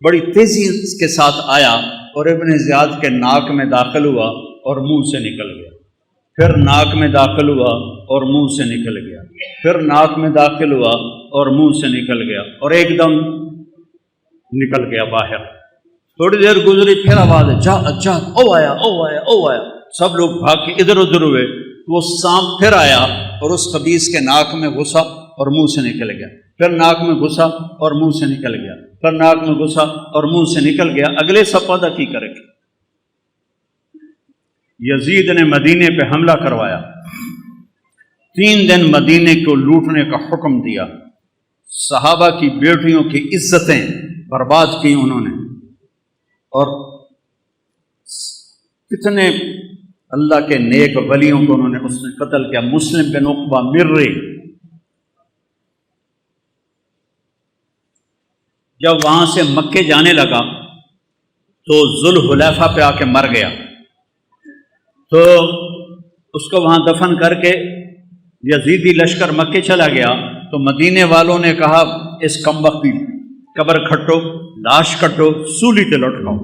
بڑی تیزی کے ساتھ آیا اور ابن زیاد کے ناک میں داخل ہوا اور منہ سے نکل گیا، پھر ناک میں داخل ہوا اور منہ سے نکل گیا، پھر ناک میں داخل ہوا اور منہ سے نکل گیا، اور ایک دم نکل گیا باہر۔ تھوڑی دیر گزری پھر آواز ہے جا او آیا، سب لوگ بھاگ کے ادھر ادھر ہوئے، وہ سانپ پھر آیا اور اس خبیث کے ناک میں گھسا اور منہ سے نکل گیا، پھر ناک میں گھسا اور منہ سے نکل گیا، پھر ناک میں گھسا اور منہ سے نکل گیا۔ اگلے سپادہ کی کرے گا؟ یزید نے مدینے پہ حملہ کروایا، 3 دن مدینے کو لوٹنے کا حکم دیا، صحابہ کی بیٹیوں کی عزتیں برباد کی انہوں نے، اور کتنے اللہ کے نیک ولیوں کو انہوں نے اس نے قتل کیا۔ مسلم بن عقبہ مرری جب وہاں سے مکے جانے لگا تو ذوالحلیفہ پہ آ کے مر گیا، تو اس کو وہاں دفن کر کے یزیدی لشکر مکے چلا گیا، تو مدینے والوں نے کہا اس کمبخت کی قبر کھٹو، لاش کٹو، سولی پہ لٹکاؤ۔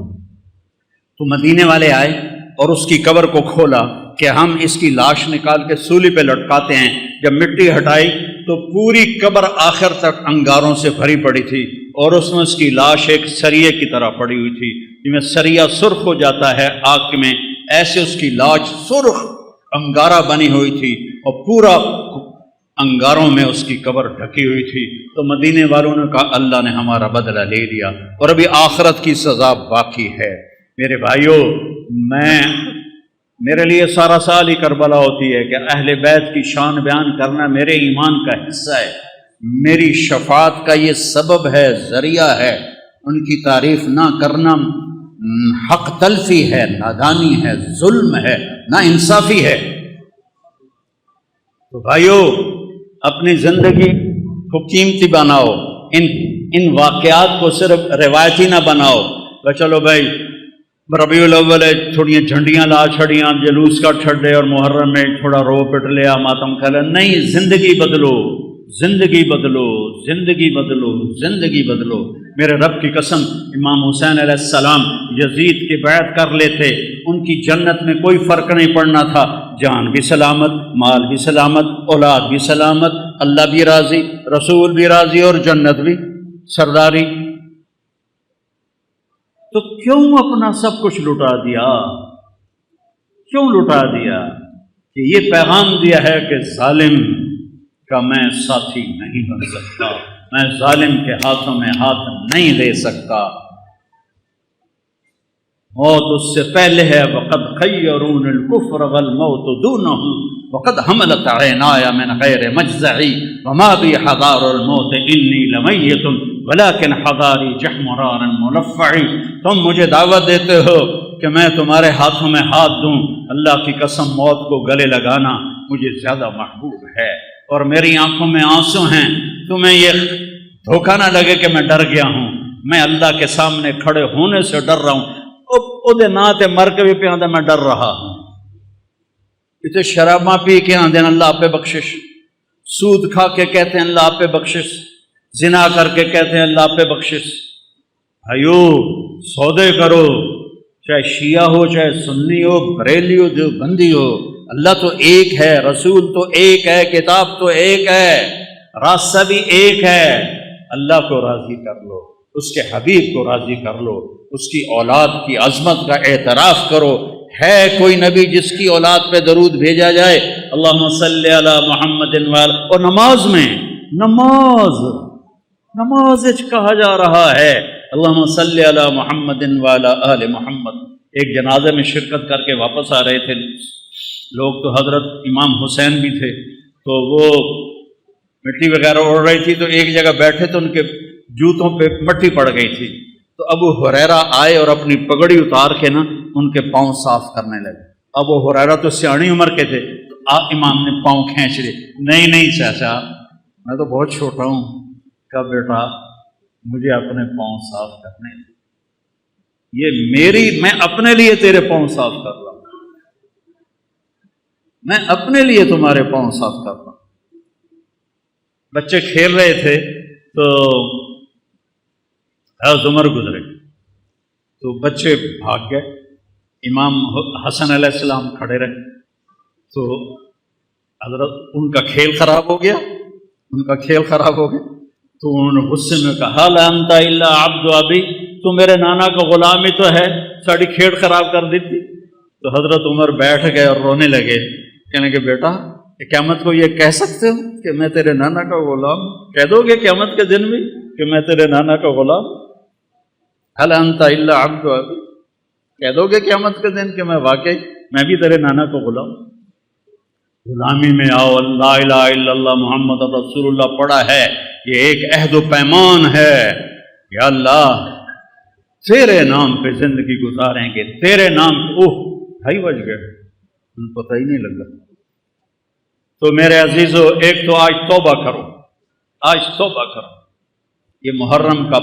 تو مدینے والے آئے اور اس کی قبر کو کھولا کہ ہم اس کی لاش نکال کے سولی پہ لٹکاتے ہیں۔ جب مٹی ہٹائی تو پوری قبر آخر تک انگاروں سے بھری پڑی تھی، اور اس میں اس کی لاش ایک سریے کی طرح پڑی ہوئی تھی، جس میں سریا سرخ ہو جاتا ہے آگ میں، ایسے اس کی لاش سرخ انگارہ بنی ہوئی تھی، اور پورا انگاروں میں اس کی قبر ڈھکی ہوئی تھی۔ تو مدینے والوں نے کہا اللہ نے ہمارا بدلہ لے لیا، اور ابھی آخرت کی سزا باقی ہے۔ میرے بھائیوں، میرے لیے سارا سال ہی کربلا ہوتی ہے کہ اہل بیت کی شان بیان کرنا میرے ایمان کا حصہ ہے، میری شفاعت کا یہ سبب ہے، ذریعہ ہے۔ ان کی تعریف نہ کرنا حق تلفی ہے، نادانی ہے، ظلم ہے، نا انصافی ہے۔ تو بھائیو، اپنی زندگی کو قیمتی بناؤ، ان ان واقعات کو صرف روایتی نہ بناؤ کہ چلو بھائی ربیع الاول تھوڑی جھنڈیاں لا چھڑیاں، جلوس کا چھڑے، اور محرم میں تھوڑا رو پٹ لیا، ماتم کھلا. نہیں، زندگی بدلو، زندگی بدلو، زندگی بدلو، زندگی بدلو. میرے رب کی قسم، امام حسین علیہ السلام یزید کی بیعت کر لیتے، ان کی جنت میں کوئی فرق نہیں پڑنا تھا. جان بھی سلامت، مال بھی سلامت، اولاد بھی سلامت، اللہ بھی راضی، رسول بھی راضی، اور جنت بھی سرداری. تو کیوں اپنا سب کچھ لٹا دیا؟ کیوں لٹا دیا؟ کہ یہ پیغام دیا ہے کہ ظالم کا میں ساتھی نہیں بن سکتا، میں ظالم کے ہاتھوں میں ہاتھ نہیں دے سکتا. موت اس سے پہلے ہے. وقد خیرون الکفر والموت دونہ وقد حملت عینایا من غیر مجزعی وما بی حضار الموت انی لمیت ولکن حضاری جحمرار ملفعی. تم مجھے دعوت دیتے ہو کہ میں تمہارے ہاتھوں میں ہاتھ دوں. اللہ کی قسم، موت کو گلے لگانا مجھے زیادہ محبوب ہے، اور میری آنکھوں میں آنسو ہیں. تمہیں یہ دھوکہ نہ لگے کہ میں ڈر گیا ہوں. میں اللہ کے سامنے کھڑے ہونے سے ڈر رہا ہوں. او نا تے مر کے بھی پہ آدھا میں ڈر رہا ہوں. اتنے شراباں پی کے آدھے اللہ آپ پہ بخشش، سود کھا کے کہتے ہیں اللہ آپ پہ بخشش، زنا کر کے کہتے ہیں اللہ آپ پہ بخشش. بھائیو، سودے کرو، چاہے شیعہ ہو، چاہے سنی ہو، بریلی ہو، جو بندی ہو. اللہ تو ایک ہے، رسول تو ایک ہے، کتاب تو ایک ہے، راستہ بھی ایک ہے. اللہ کو راضی کر لو، اس کے حبیب کو راضی کر لو، اس کی اولاد کی عظمت کا اعتراف کرو. ہے کوئی نبی جس کی اولاد پہ درود بھیجا جائے؟ اللہم صلی علی محمد وعلی. اور نماز میں نماز کہا جا رہا ہے اللہم صلی علی محمد وعلی آل محمد. ایک جنازے میں شرکت کر کے واپس آ رہے تھے لوگ، تو حضرت امام حسین بھی تھے، تو وہ مٹی وغیرہ اڑ رہی تھی، تو ایک جگہ بیٹھے تو ان کے جوتوں پہ مٹی پڑ گئی تھی. تو ابو ہریرہ آئے اور اپنی پگڑی اتار کے ان کے پاؤں صاف کرنے لگے. ابو ہریرہ تو سیاਣੀ عمر کے تھے، تو امام نے پاؤں کھینچ لیے. نہیں چاچا، میں تو بہت چھوٹا ہوں. کہا بیٹا مجھے اپنے پاؤں صاف کرنے، یہ میں اپنے لیے تیرے پاؤں صاف کر رہا ہوں، میں اپنے لیے تمہارے پاؤں صاف کر رہا ہوں. بچے کھیل رہے تھے تو عمر گزرے، تو بچے بھاگ گئے. امام حسن علیہ السلام کھڑے رہے، تو حضرت ان کا کھیل خراب ہو گیا. تو انہوں نے غصے میں کہا لا انت الا عبد ابی، تو میرے نانا کا غلام ہی تو ہے، ساری کھیل خراب کر دی تھی. تو حضرت عمر بیٹھ گئے اور رونے لگے، کہنے کہ بیٹا قیامت کو یہ کہہ سکتے ہو کہ میں تیرے نانا کا غلام؟ کہہ دو گے قیامت کے دن بھی کہ میں تیرے نانا کا غلام؟ هل انت الا عبد ابی، کہہ دو گے قیامت کے دن کہ میں واقعی میں بھی تیرے نانا کا غلام؟ غلامی میں آؤ، لا الہ الا اللہ محمد رسول اللہ پڑھا ہے، یہ ایک عہد و پیمان ہے. یا اللہ تیرے نام پہ زندگی گزاریں گے، تیرے نام پہ. بھائی بج گئے، ان پتہ ہی نہیں لگا. تو میرے عزیزو، ایک تو آج توبہ کرو، یہ محرم کا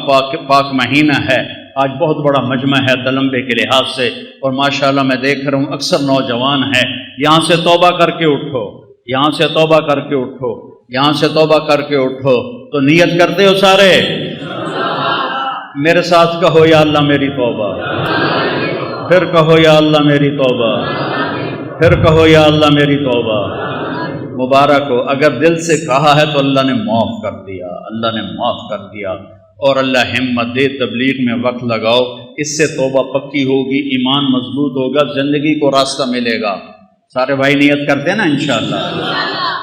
پاک مہینہ ہے. آج بہت بڑا مجمع ہے دلمبے کے لحاظ سے، اور ماشاءاللہ میں دیکھ رہا ہوں اکثر نوجوان ہیں. یہاں سے توبہ کر کے اٹھو، یہاں سے توبہ کر کے اٹھو، یہاں سے توبہ کر کے اٹھو. تو نیت کرتے ہو سارے؟ میرے ساتھ کہو یا اللہ میری توبہ، پھر کہو یا اللہ میری توبہ، پھر کہو یا اللہ میری توبہ. مبارک ہو. اگر دل سے کہا ہے تو اللہ نے معاف کر دیا، اللہ نے معاف کر دیا. اور اللہ ہمت دے، تبلیغ میں وقت لگاؤ، اس سے توبہ پکی ہوگی، ایمان مضبوط ہوگا، زندگی کو راستہ ملے گا. سارے بھائی نیت کرتے ہیں نا انشاءاللہ.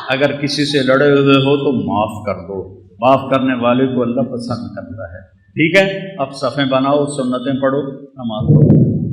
اگر کسی سے لڑے ہوئے ہو تو معاف کر دو، معاف کرنے والے کو اللہ پسند کرتا ہے. ٹھیک ہے، اب صفیں بناؤ، سنتیں پڑھو، نماز پڑھو.